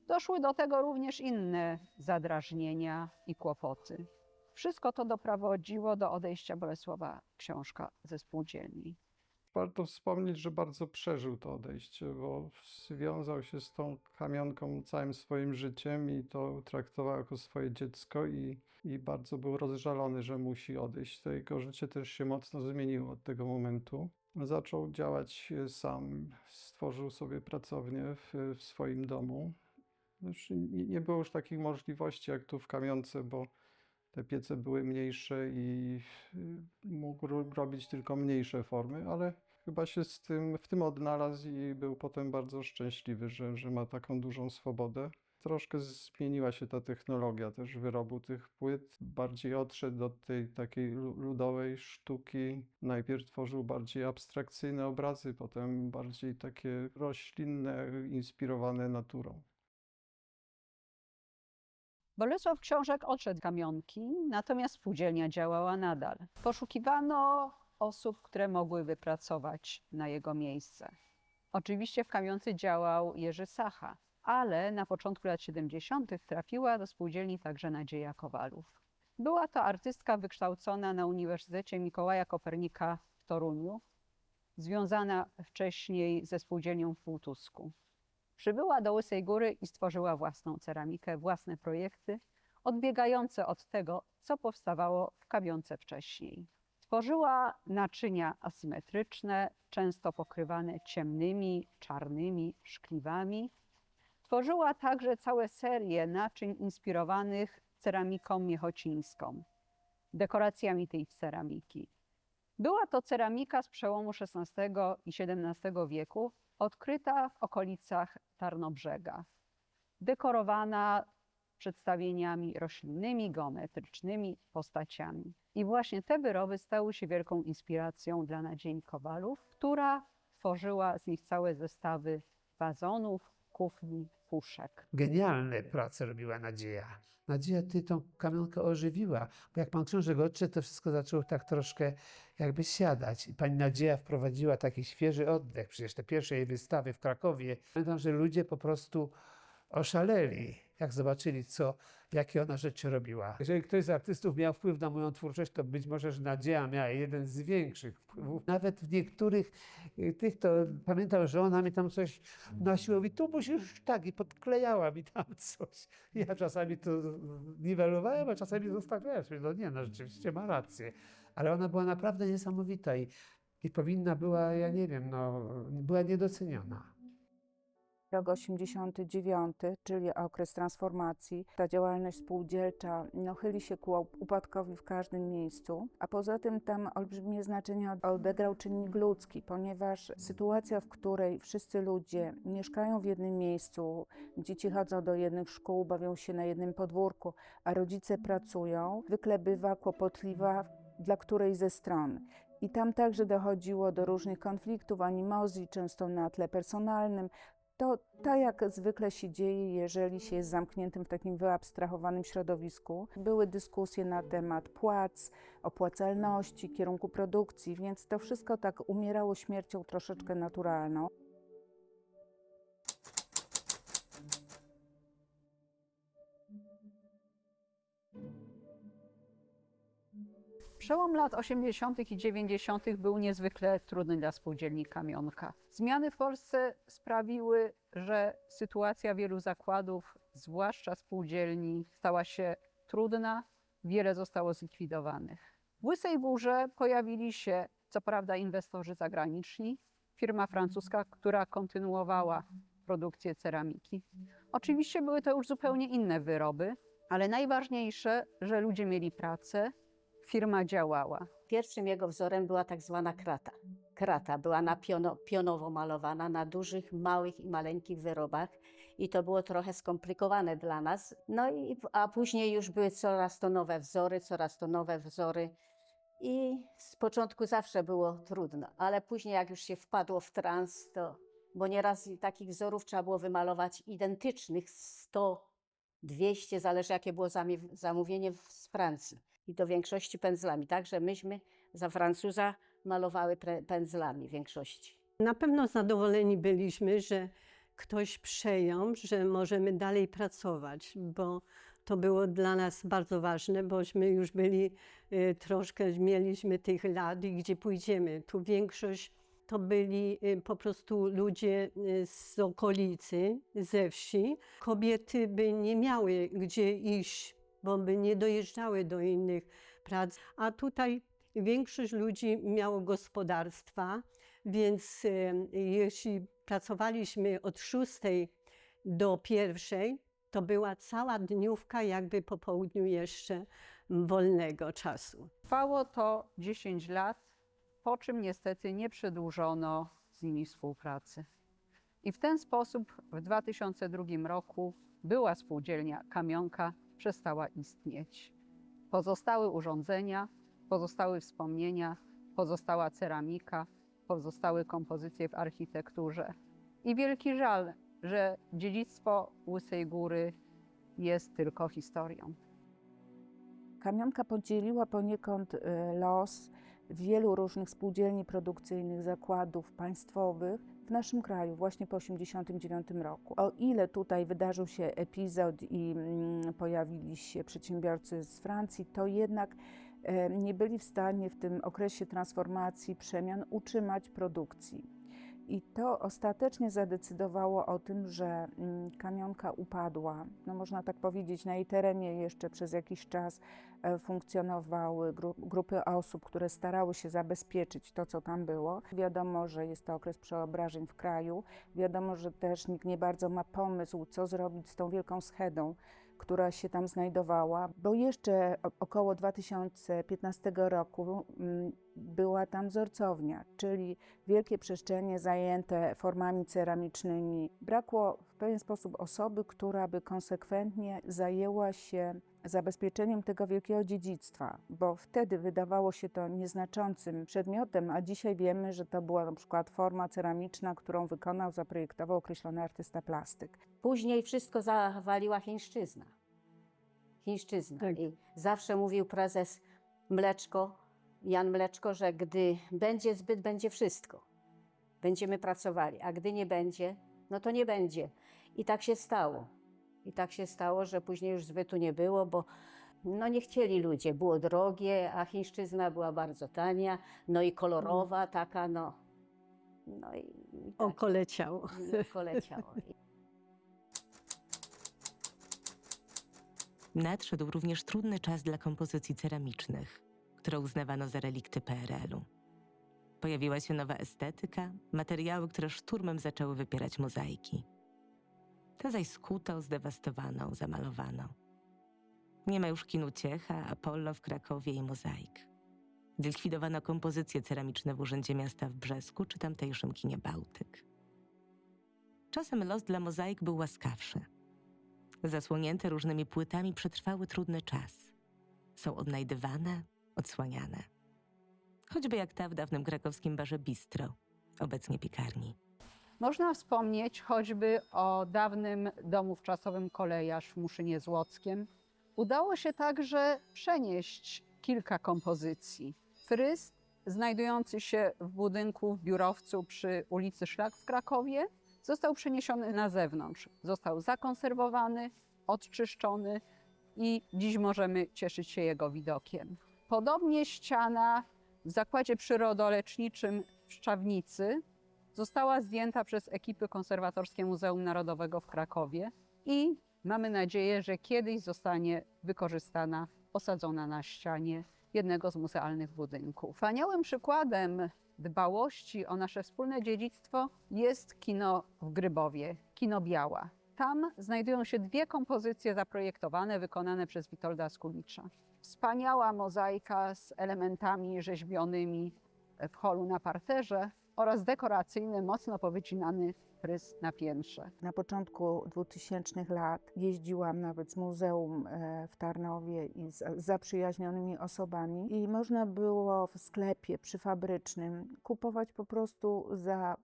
Doszły do tego również inne zadrażnienia i kłopoty. Wszystko to doprowadziło do odejścia Bolesława Książka ze spółdzielni. Warto wspomnieć, że bardzo przeżył to odejście, bo związał się z tą kamionką całym swoim życiem i to traktował jako swoje dziecko i bardzo był rozżalony, że musi odejść. To jego życie też się mocno zmieniło od tego momentu. Zaczął działać sam, stworzył sobie pracownię w swoim domu. Znaczy, nie było już takich możliwości jak tu w kamionce, bo te piece były mniejsze i mógł robić tylko mniejsze formy, ale chyba się w tym odnalazł i był potem bardzo szczęśliwy, że ma taką dużą swobodę. Troszkę zmieniła się ta technologia też wyrobu tych płyt. Bardziej odszedł od tej takiej ludowej sztuki. Najpierw tworzył bardziej abstrakcyjne obrazy, potem bardziej takie roślinne, inspirowane naturą. Bolesław Książek odszedł z kamionki, natomiast spółdzielnia działała nadal. Poszukiwano osób, które mogłyby pracować na jego miejsce. Oczywiście w kamionce działał Jerzy Sacha, ale na początku lat 70. trafiła do spółdzielni także Nadzieja Kowalów. Była to artystka wykształcona na Uniwersytecie Mikołaja Kopernika w Toruniu, związana wcześniej ze spółdzielnią w Półtusku. Przybyła do Łysej Góry i stworzyła własną ceramikę, własne projekty, odbiegające od tego, co powstawało w kamionce wcześniej. Tworzyła naczynia asymetryczne, często pokrywane ciemnymi, czarnymi szkliwami. Tworzyła także całe serie naczyń inspirowanych ceramiką miechocińską, dekoracjami tej ceramiki. Była to ceramika z przełomu XVI i XVII wieku, odkryta w okolicach Tarnobrzega, dekorowana przedstawieniami roślinnymi, geometrycznymi, postaciami. I właśnie te wyroby stały się wielką inspiracją dla Nadziei Kowalów, która tworzyła z nich całe zestawy wazonów, kufli, puszek. Genialne prace robiła Nadzieja. Nadzieja tą kamionkę ożywiła, bo jak pan Książek odszedł, to wszystko zaczęło tak troszkę jakby siadać. I pani Nadzieja wprowadziła taki świeży oddech. Przecież te pierwsze jej wystawy w Krakowie, pamiętam, że ludzie po prostu oszaleli, jak zobaczyli, jakie ona rzeczy robiła. Jeżeli ktoś z artystów miał wpływ na moją twórczość, to być może, że Nadzieja miała jeden z większych wpływów. Nawet w niektórych tych, to pamiętam, że ona mi tam coś nosiła, mówi, tu musisz tak, i podklejała mi tam coś. Ja czasami to niwelowałem, a czasami zostawiałem. No nie, no rzeczywiście ma rację. Ale ona była naprawdę niesamowita i powinna była, ja nie wiem, była niedoceniona. Rok 89, czyli okres transformacji, ta działalność spółdzielcza chyli się ku upadkowi w każdym miejscu, a poza tym tam olbrzymie znaczenie odegrał czynnik ludzki, ponieważ sytuacja, w której wszyscy ludzie mieszkają w jednym miejscu, dzieci chodzą do jednych szkół, bawią się na jednym podwórku, a rodzice pracują, zwykle bywa kłopotliwa dla której ze stron. I tam także dochodziło do różnych konfliktów, animozji, często na tle personalnym. To tak jak zwykle się dzieje, jeżeli się jest zamkniętym w takim wyabstrahowanym środowisku. Były dyskusje na temat płac, opłacalności, kierunku produkcji, więc to wszystko tak umierało śmiercią troszeczkę naturalną. Przełom lat 80. i 90. był niezwykle trudny dla spółdzielni Kamionka. Zmiany w Polsce sprawiły, że sytuacja wielu zakładów, zwłaszcza spółdzielni, stała się trudna. Wiele zostało zlikwidowanych. W Łysej Górze pojawili się co prawda inwestorzy zagraniczni, firma francuska, która kontynuowała produkcję ceramiki. Oczywiście były to już zupełnie inne wyroby, ale najważniejsze, że ludzie mieli pracę, firma działała. Pierwszym jego wzorem była tak zwana krata. Krata była pionowo malowana na dużych, małych i maleńkich wyrobach i to było trochę skomplikowane dla nas. A później już były coraz to nowe wzory i z początku zawsze było trudno, ale później jak już się wpadło w trans, bo nieraz takich wzorów trzeba było wymalować identycznych 100, 200, zależy jakie było zamówienie z Francji. I do większości pędzlami. Także myśmy za Francuza malowały pędzlami w większości. Na pewno zadowoleni byliśmy, że ktoś przejął, że możemy dalej pracować, bo to było dla nas bardzo ważne, bośmy już byli troszkę, mieliśmy tych lat i gdzie pójdziemy. Tu większość to byli po prostu ludzie z okolicy, ze wsi. Kobiety by nie miały gdzie iść, bo by nie dojeżdżały do innych prac. A tutaj większość ludzi miało gospodarstwa, więc jeśli pracowaliśmy od 6 do 1, to była cała dniówka jakby po południu jeszcze wolnego czasu. Trwało to 10 lat, po czym niestety nie przedłużono z nimi współpracy. I w ten sposób w 2002 roku była spółdzielnia Kamionka przestała istnieć. Pozostały urządzenia, pozostały wspomnienia, pozostała ceramika, pozostały kompozycje w architekturze. I wielki żal, że dziedzictwo Łysej Góry jest tylko historią. Kamionka podzieliła poniekąd los wielu różnych spółdzielni produkcyjnych, zakładów państwowych w naszym kraju właśnie po 1989 roku. O ile tutaj wydarzył się epizod i pojawili się przedsiębiorcy z Francji, to jednak nie byli w stanie w tym okresie transformacji, przemian utrzymać produkcji. I to ostatecznie zadecydowało o tym, że Kamionka upadła. No można tak powiedzieć, na jej terenie jeszcze przez jakiś czas funkcjonowały grupy osób, które starały się zabezpieczyć to, co tam było. Wiadomo, że jest to okres przeobrażeń w kraju. Wiadomo, że też nikt nie bardzo ma pomysł, co zrobić z tą wielką schedą, która się tam znajdowała, bo jeszcze około 2015 roku była tam wzorcownia, czyli wielkie przestrzenie zajęte formami ceramicznymi. Brakło w pewien sposób osoby, która by konsekwentnie zajęła się zabezpieczeniem tego wielkiego dziedzictwa, bo wtedy wydawało się to nieznaczącym przedmiotem, a dzisiaj wiemy, że to była na przykład forma ceramiczna, którą wykonał, zaprojektował określony artysta plastyk. Później wszystko zawaliła chińszczyzna. Tak. I zawsze mówił prezes Jan Mleczko, że gdy będzie zbyt, będzie wszystko. Będziemy pracowali, a gdy nie będzie, no to nie będzie. I tak się stało. I tak się stało, że później już zbytu nie było, bo no nie chcieli ludzie. Było drogie, a chińszczyzna była bardzo tania, no i kolorowa taka, no. No i tak. Okoleciało. Okoleciało. Nadszedł również trudny czas dla kompozycji ceramicznych, które uznawano za relikty PRL-u. Pojawiła się nowa estetyka, materiały, które szturmem zaczęły wypierać mozaiki. Te zaś skuto, zdewastowano, zamalowano. Nie ma już kinu Ciecha, Apollo w Krakowie i Mozaik. Zlikwidowano kompozycje ceramiczne w Urzędzie Miasta w Brzesku czy tamtejszym kinie Bałtyk. Czasem los dla mozaik był łaskawszy. Zasłonięte różnymi płytami przetrwały trudny czas. Są odnajdywane, odsłaniane. Choćby jak ta w dawnym krakowskim barze Bistro, obecnie piekarni. Można wspomnieć choćby o dawnym domu wczasowym Kolejarz w Muszynie Złockiem. Udało się także przenieść kilka kompozycji. Fryz, znajdujący się w budynku w biurowcu przy ulicy Szlak w Krakowie, został przeniesiony na zewnątrz. Został zakonserwowany, odczyszczony i dziś możemy cieszyć się jego widokiem. Podobnie ściana w Zakładzie Przyrodoleczniczym w Szczawnicy została zdjęta przez ekipy konserwatorskie Muzeum Narodowego w Krakowie i mamy nadzieję, że kiedyś zostanie wykorzystana, osadzona na ścianie jednego z muzealnych budynków. Wspaniałym przykładem dbałości o nasze wspólne dziedzictwo jest kino w Grybowie, Kino Biała. Tam znajdują się dwie kompozycje zaprojektowane, wykonane przez Witolda Skulicza. Wspaniała mozaika z elementami rzeźbionymi w holu na parterze oraz dekoracyjny, mocno powycinany fryz na piętrze. Na początku 2000 lat jeździłam nawet z muzeum w Tarnowie i z zaprzyjaźnionymi osobami i można było w sklepie przyfabrycznym kupować po prostu za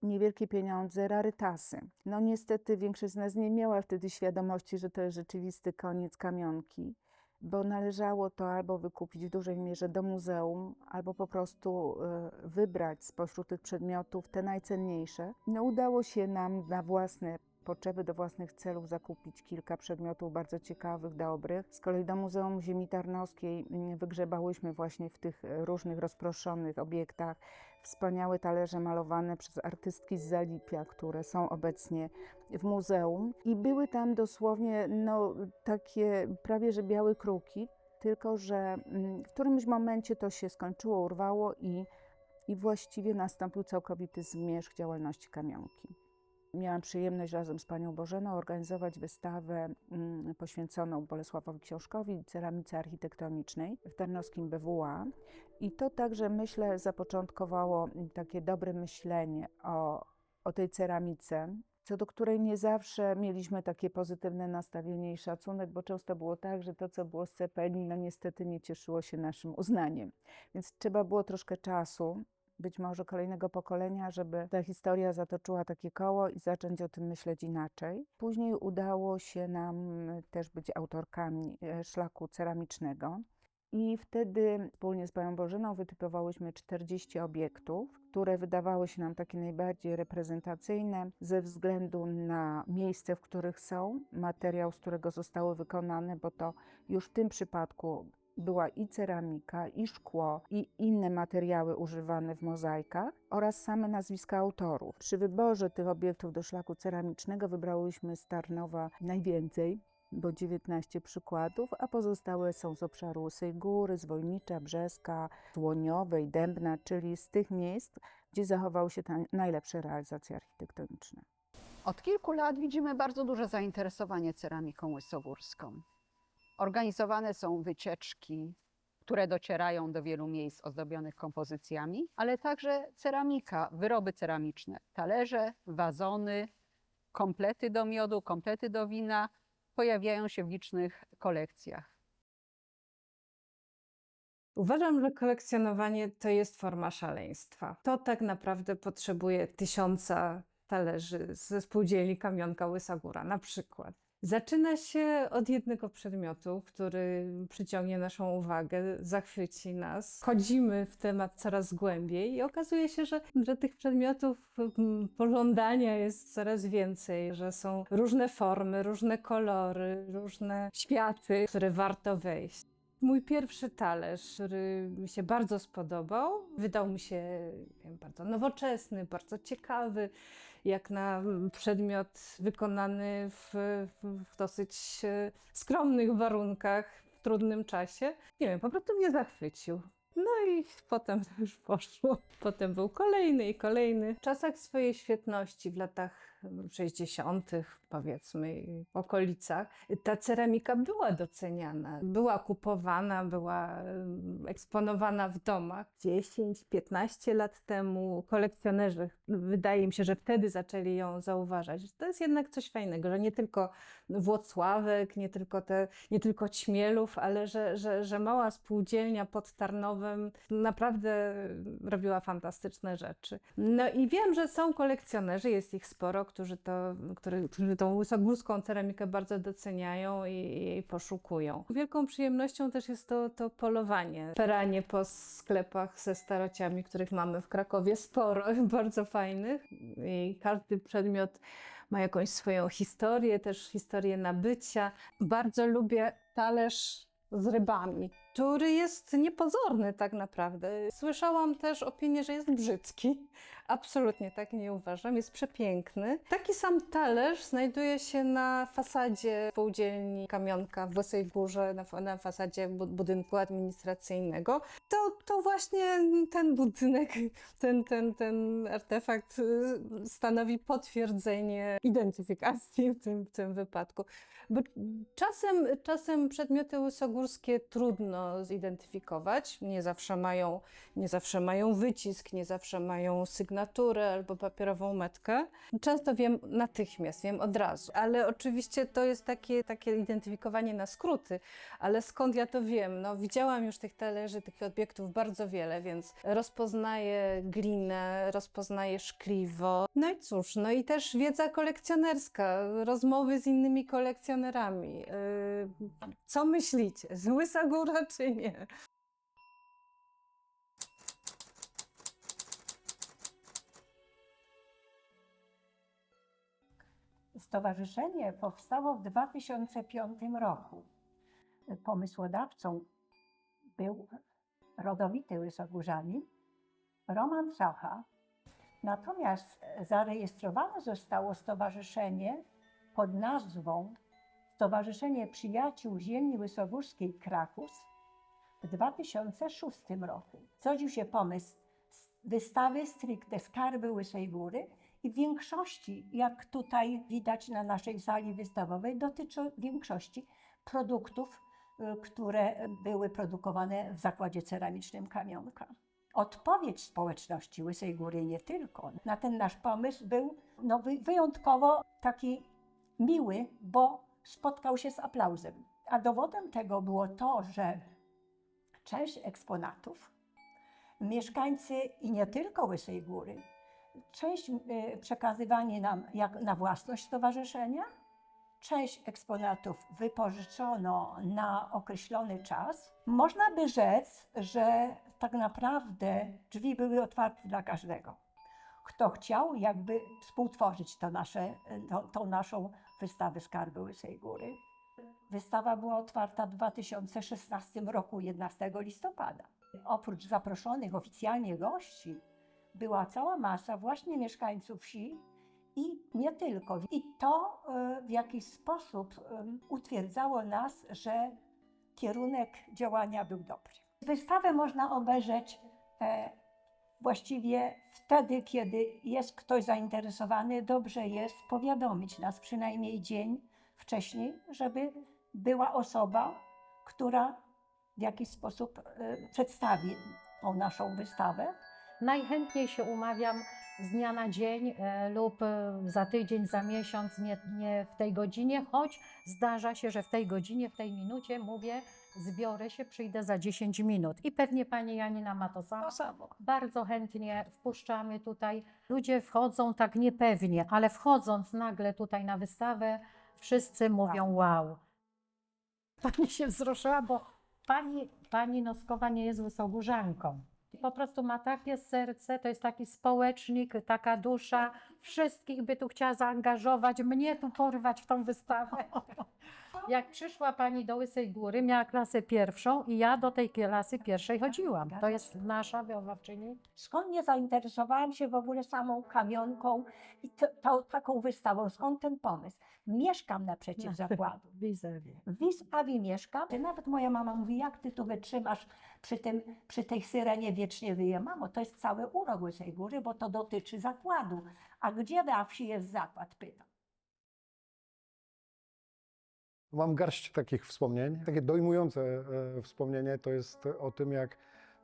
niewielkie pieniądze rarytasy. No niestety większość z nas nie miała wtedy świadomości, że to jest rzeczywisty koniec kamionki, bo należało to albo wykupić w dużej mierze do muzeum, albo po prostu wybrać spośród tych przedmiotów te najcenniejsze. No, udało się nam na własne potrzeby, do własnych celów zakupić kilka przedmiotów bardzo ciekawych, dobrych. Z kolei do Muzeum Ziemi Tarnowskiej wygrzebałyśmy właśnie w tych różnych rozproszonych obiektach wspaniałe talerze malowane przez artystki z Zalipia, które są obecnie w muzeum. I były tam dosłownie takie prawie że białe kruki, tylko że w którymś momencie to się skończyło, urwało i właściwie nastąpił całkowity zmierzch działalności kamionki. Miałam przyjemność razem z panią Bożeną organizować wystawę poświęconą Bolesławowi Książkowi, ceramice architektonicznej w tarnowskim BWA. I to także, myślę, zapoczątkowało takie dobre myślenie o tej ceramice, co do której nie zawsze mieliśmy takie pozytywne nastawienie i szacunek, bo często było tak, że to, co było z CPN, no niestety nie cieszyło się naszym uznaniem. Więc trzeba było troszkę czasu, być może kolejnego pokolenia, żeby ta historia zatoczyła takie koło i zacząć o tym myśleć inaczej. Później udało się nam też być autorkami szlaku ceramicznego i wtedy wspólnie z panią Bożeną wytypowałyśmy 40 obiektów, które wydawały się nam takie najbardziej reprezentacyjne ze względu na miejsce, w których są, materiał, z którego zostały wykonane, bo to już w tym przypadku była i ceramika, i szkło, i inne materiały używane w mozaikach oraz same nazwiska autorów. Przy wyborze tych obiektów do szlaku ceramicznego wybrałyśmy z Tarnowa najwięcej, bo 19 przykładów, a pozostałe są z obszaru Łysej Góry, z Wojnicza, Brzeska, Dłoniowej, Dębna, czyli z tych miejsc, gdzie zachowały się te najlepsze realizacje architektoniczne. Od kilku lat widzimy bardzo duże zainteresowanie ceramiką łysogórską. Organizowane są wycieczki, które docierają do wielu miejsc ozdobionych kompozycjami, ale także ceramika, wyroby ceramiczne, talerze, wazony, komplety do miodu, komplety do wina pojawiają się w licznych kolekcjach. Uważam, że kolekcjonowanie to jest forma szaleństwa. To tak naprawdę potrzebuje 1000 talerzy ze spółdzielni Kamionka Łysa Góra na przykład. Zaczyna się od jednego przedmiotu, który przyciągnie naszą uwagę, zachwyci nas. Wchodzimy w temat coraz głębiej i okazuje się, że tych przedmiotów pożądania jest coraz więcej, że są różne formy, różne kolory, różne światy, w które warto wejść. Mój pierwszy talerz, który mi się bardzo spodobał, wydał mi się bardzo nowoczesny, bardzo ciekawy, jak na przedmiot wykonany w dosyć skromnych warunkach, w trudnym czasie. Nie wiem, po prostu mnie zachwycił. No i potem to już poszło. Potem był kolejny i kolejny. W czasach swojej świetności, w latach 60., powiedzmy, w okolicach, ta ceramika była doceniana, była kupowana, była eksponowana w domach. 10-15 lat temu kolekcjonerzy, wydaje mi się, że wtedy zaczęli ją zauważać. To jest jednak coś fajnego, że nie tylko Włocławek, nie tylko Ćmielów, ale że mała spółdzielnia pod Tarnowem filmowym. Naprawdę robiła fantastyczne rzeczy. No i wiem, że są kolekcjonerzy, jest ich sporo, którzy tą łysogórską ceramikę bardzo doceniają i poszukują. Wielką przyjemnością też jest to polowanie, peranie po sklepach ze starociami, których mamy w Krakowie sporo, bardzo fajnych. I każdy przedmiot ma jakąś swoją historię, też historię nabycia. Bardzo lubię talerz z rybami, który jest niepozorny tak naprawdę. Słyszałam też opinię, że jest brzydki. Absolutnie tak nie uważam, jest przepiękny. Taki sam talerz znajduje się na fasadzie spółdzielni Kamionka w Łysej Górze, na fasadzie budynku administracyjnego. To właśnie ten budynek, ten artefakt stanowi potwierdzenie identyfikacji w tym wypadku. Bo czasem przedmioty łysogórskie trudno zidentyfikować, nie zawsze mają wycisk, nie zawsze mają sygnaturę albo papierową metkę. Często wiem natychmiast, wiem od razu, ale oczywiście to jest takie identyfikowanie na skróty, ale skąd ja to wiem? No, widziałam już tych talerzy, tych obiektów bardzo wiele, więc rozpoznaję glinę, rozpoznaję szkliwo. No i cóż, no i też wiedza kolekcjonerska, rozmowy z innymi kolekcjonerami. Co myślicie? Łysa Góra czy nie? Stowarzyszenie powstało w 2005 roku. Pomysłodawcą był rodowity Łysogórzanin Roman Czacha. Natomiast zarejestrowane zostało stowarzyszenie pod nazwą Stowarzyszenie Przyjaciół Ziemi Łysogórskiej Kraków w 2006 roku. Zrodził się pomysł wystawy stricte Skarby Łysej Góry i w większości, jak tutaj widać na naszej sali wystawowej, dotyczy większości produktów, które były produkowane w zakładzie ceramicznym Kamionka. Odpowiedź społeczności Łysej Góry nie tylko na ten nasz pomysł był wyjątkowo taki miły, bo spotkał się z aplauzem. A dowodem tego było to, że część eksponatów mieszkańcy i nie tylko Łysej Góry, część przekazywali nam jak na własność stowarzyszenia, część eksponatów wypożyczono na określony czas. Można by rzec, że tak naprawdę drzwi były otwarte dla każdego, kto chciał jakby współtworzyć tą naszą wystawę Skarby Łysej Góry. Wystawa była otwarta w 2016 roku, 11 listopada. Oprócz zaproszonych oficjalnie gości, była cała masa właśnie mieszkańców wsi i nie tylko. I to w jakiś sposób utwierdzało nas, że kierunek działania był dobry. Wystawę można obejrzeć właściwie wtedy, kiedy jest ktoś zainteresowany. Dobrze jest powiadomić nas przynajmniej dzień wcześniej, żeby była osoba, która w jakiś sposób przedstawi tą naszą wystawę. Najchętniej się umawiam z dnia na dzień lub za tydzień, za miesiąc, nie w tej godzinie, choć zdarza się, że w tej godzinie, w tej minucie mówię, zbiorę się, przyjdę za 10 minut. I pewnie pani Janina ma to samo. To samo. Bardzo chętnie wpuszczamy tutaj. Ludzie wchodzą tak niepewnie, ale wchodząc nagle tutaj na wystawę, wszyscy mówią wow. Pani się wzruszyła, bo pani Noskowa nie jest Łysogórzanką. Po prostu ma takie serce, to jest taki społecznik, taka dusza. Wszystkich by tu chciała zaangażować, mnie tu porwać w tą wystawę. Jak przyszła pani do Łysej Góry, miała klasę pierwszą i ja do tej klasy pierwszej chodziłam. To jest nasza wychowawczyni. Skąd nie zainteresowałam się w ogóle samą Kamionką i taką wystawą? Skąd ten pomysł? Mieszkam naprzeciw zakładu. Vis-a-vis mieszkam. Nawet moja mama mówi, jak ty tu wytrzymasz przy tej syrenie wiecznie wyje. Mamo, to jest cały urok Łysej Góry, bo to dotyczy zakładu. A gdzie na wsi jest zakład? Pytam. Mam garść takich wspomnień. Takie dojmujące wspomnienie to jest o tym, jak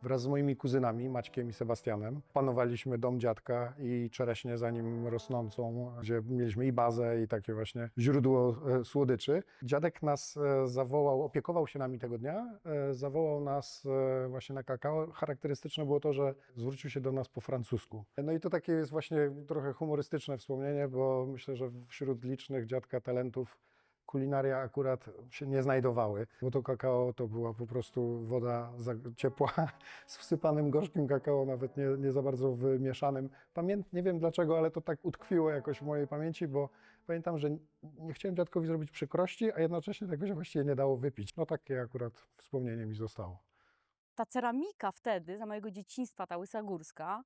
Wraz z moimi kuzynami, Maćkiem i Sebastianem, panowaliśmy dom dziadka i czereśnie za nim rosnącą, gdzie mieliśmy i bazę, i takie właśnie źródło słodyczy. Dziadek nas zawołał, opiekował się nami tego dnia, zawołał nas właśnie na kakao. Charakterystyczne było to, że zwrócił się do nas po francusku. No i to takie jest właśnie trochę humorystyczne wspomnienie, bo myślę, że wśród licznych dziadka talentów kulinaria akurat się nie znajdowały, bo to kakao to była po prostu woda ciepła z wsypanym gorzkim kakao, nawet nie za bardzo wymieszanym. Nie wiem dlaczego, ale to tak utkwiło jakoś w mojej pamięci, bo pamiętam, że nie chciałem dziadkowi zrobić przykrości, a jednocześnie tego się właściwie nie dało wypić. No takie akurat wspomnienie mi zostało. Ta ceramika wtedy, za mojego dzieciństwa, ta łysa górska,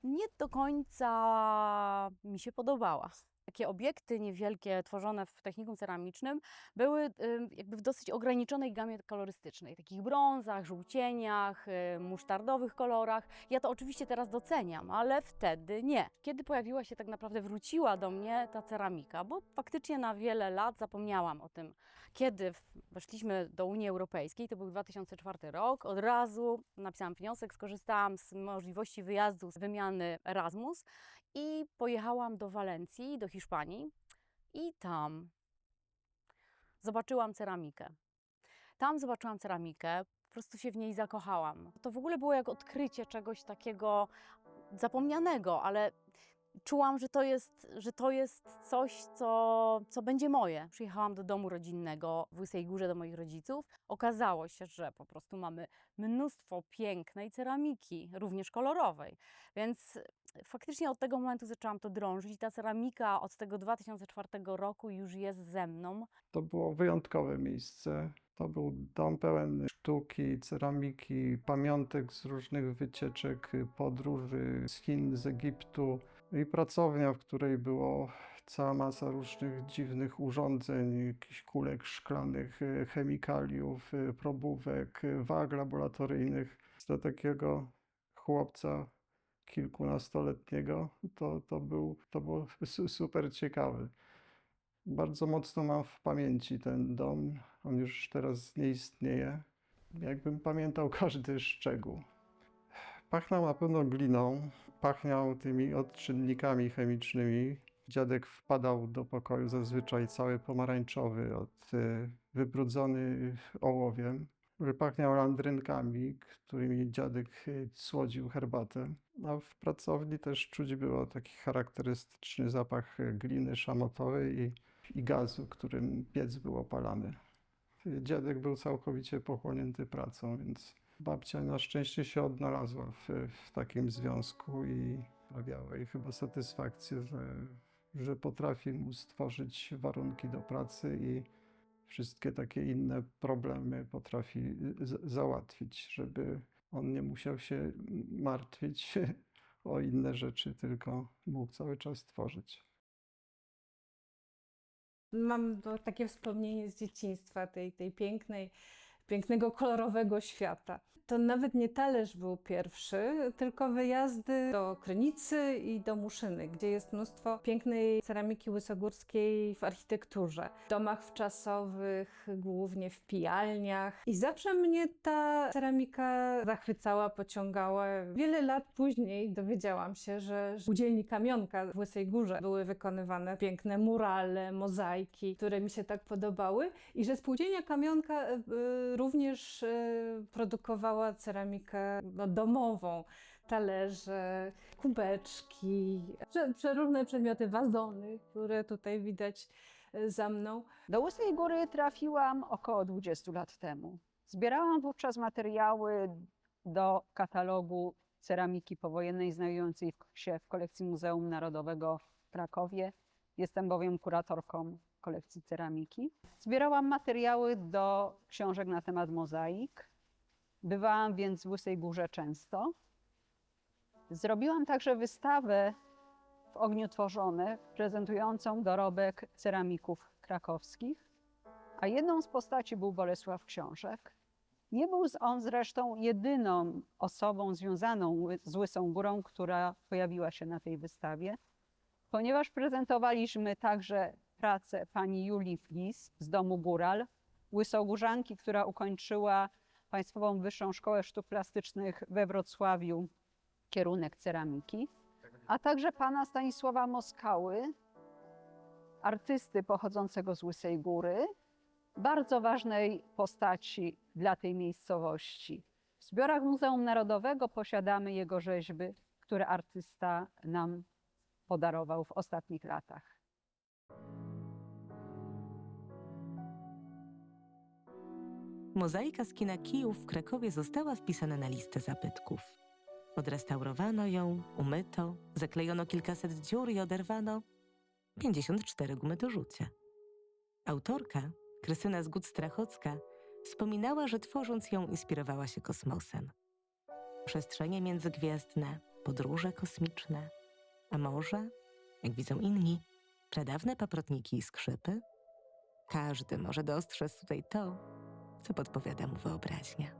nie do końca mi się podobała. Takie obiekty niewielkie tworzone w technikum ceramicznym były jakby w dosyć ograniczonej gamie kolorystycznej, takich brązach, żółcieniach, musztardowych kolorach. Ja to oczywiście teraz doceniam, ale wtedy nie. Kiedy pojawiła się, tak naprawdę wróciła do mnie ta ceramika, bo faktycznie na wiele lat zapomniałam o tym. Kiedy weszliśmy do Unii Europejskiej, to był 2004 rok, od razu napisałam wniosek, skorzystałam z możliwości wyjazdu z wymiany Erasmus i pojechałam do Walencji, do Hiszpanii i tam zobaczyłam ceramikę. Tam zobaczyłam ceramikę, po prostu się w niej zakochałam. To w ogóle było jak odkrycie czegoś takiego zapomnianego, ale czułam, że to jest coś, co będzie moje. Przyjechałam do domu rodzinnego w Łysej Górze do moich rodziców. Okazało się, że po prostu mamy mnóstwo pięknej ceramiki, również kolorowej. Więc faktycznie od tego momentu zaczęłam to drążyć. Ta ceramika od tego 2004 roku już jest ze mną. To było wyjątkowe miejsce. To był dom pełen sztuki, ceramiki, pamiątek z różnych wycieczek, podróży z Chin, z Egiptu i pracownia, w której było cała masa różnych dziwnych urządzeń, jakichś kulek szklanych, chemikaliów, probówek, wag laboratoryjnych. Dla takiego chłopca kilkunastoletniego to było super ciekawe. Bardzo mocno mam w pamięci ten dom. On już teraz nie istnieje. Jakbym pamiętał każdy szczegół. Pachniał na pewno gliną, pachniał tymi odczynnikami chemicznymi. Dziadek wpadał do pokoju zazwyczaj cały pomarańczowy, wybrudzony ołowiem. Pachniał landrynkami, którymi dziadek słodził herbatę. A w pracowni też czuć było taki charakterystyczny zapach gliny szamotowej i gazu, którym piec był opalany. Dziadek był całkowicie pochłonięty pracą, więc babcia na szczęście się odnalazła w takim związku i sprawiała jej chyba satysfakcję, że potrafi mu stworzyć warunki do pracy i wszystkie takie inne problemy potrafi załatwić, żeby on nie musiał się martwić o inne rzeczy, tylko mógł cały czas tworzyć. Mam takie wspomnienie z dzieciństwa, tej pięknego, kolorowego świata. To nawet nie talerz był pierwszy, tylko wyjazdy do Krynicy i do Muszyny, gdzie jest mnóstwo pięknej ceramiki łysogórskiej w architekturze, w domach wczasowych, głównie w pijalniach. I zawsze mnie ta ceramika zachwycała, pociągała. Wiele lat później dowiedziałam się, że w spółdzielni Kamionka w Łysej Górze były wykonywane piękne murale, mozaiki, które mi się tak podobały i że spółdzielnia Kamionka również produkowała ceramikę domową, talerze, kubeczki, przeróżne przedmioty, wazony, które tutaj widać za mną. Do Łysej Góry trafiłam około 20 lat temu. Zbierałam wówczas materiały do katalogu ceramiki powojennej znajdującej się w kolekcji Muzeum Narodowego w Krakowie. Jestem bowiem kuratorką kolekcji ceramiki. Zbierałam materiały do książek na temat mozaik. Bywałam więc w Łysej Górze często. Zrobiłam także wystawę w Ogniu Tworzone, prezentującą dorobek ceramików krakowskich, a jedną z postaci był Bolesław Książek. Nie był on zresztą jedyną osobą związaną z Łysą Górą, która pojawiła się na tej wystawie, ponieważ prezentowaliśmy także pracę pani Julii Flis z domu Góral, łysogórzanki, która ukończyła Państwową Wyższą Szkołę Sztuk Plastycznych we Wrocławiu, kierunek ceramiki, a także pana Stanisława Moskały, artysty pochodzącego z Łysej Góry, bardzo ważnej postaci dla tej miejscowości. W zbiorach Muzeum Narodowego posiadamy jego rzeźby, które artysta nam podarował w ostatnich latach. Mozaika z kina Kijów w Krakowie została wpisana na listę zabytków. Odrestaurowano ją, umyto, zaklejono kilkaset dziur i oderwano 54 gumy do rzucia. Autorka, Krystyna Zgód-Strachocka, wspominała, że tworząc ją inspirowała się kosmosem. Przestrzenie międzygwiezdne, podróże kosmiczne, a może, jak widzą inni, pradawne paprotniki i skrzypy? Każdy może dostrzec tutaj to, co podpowiada mu wyobraźnia.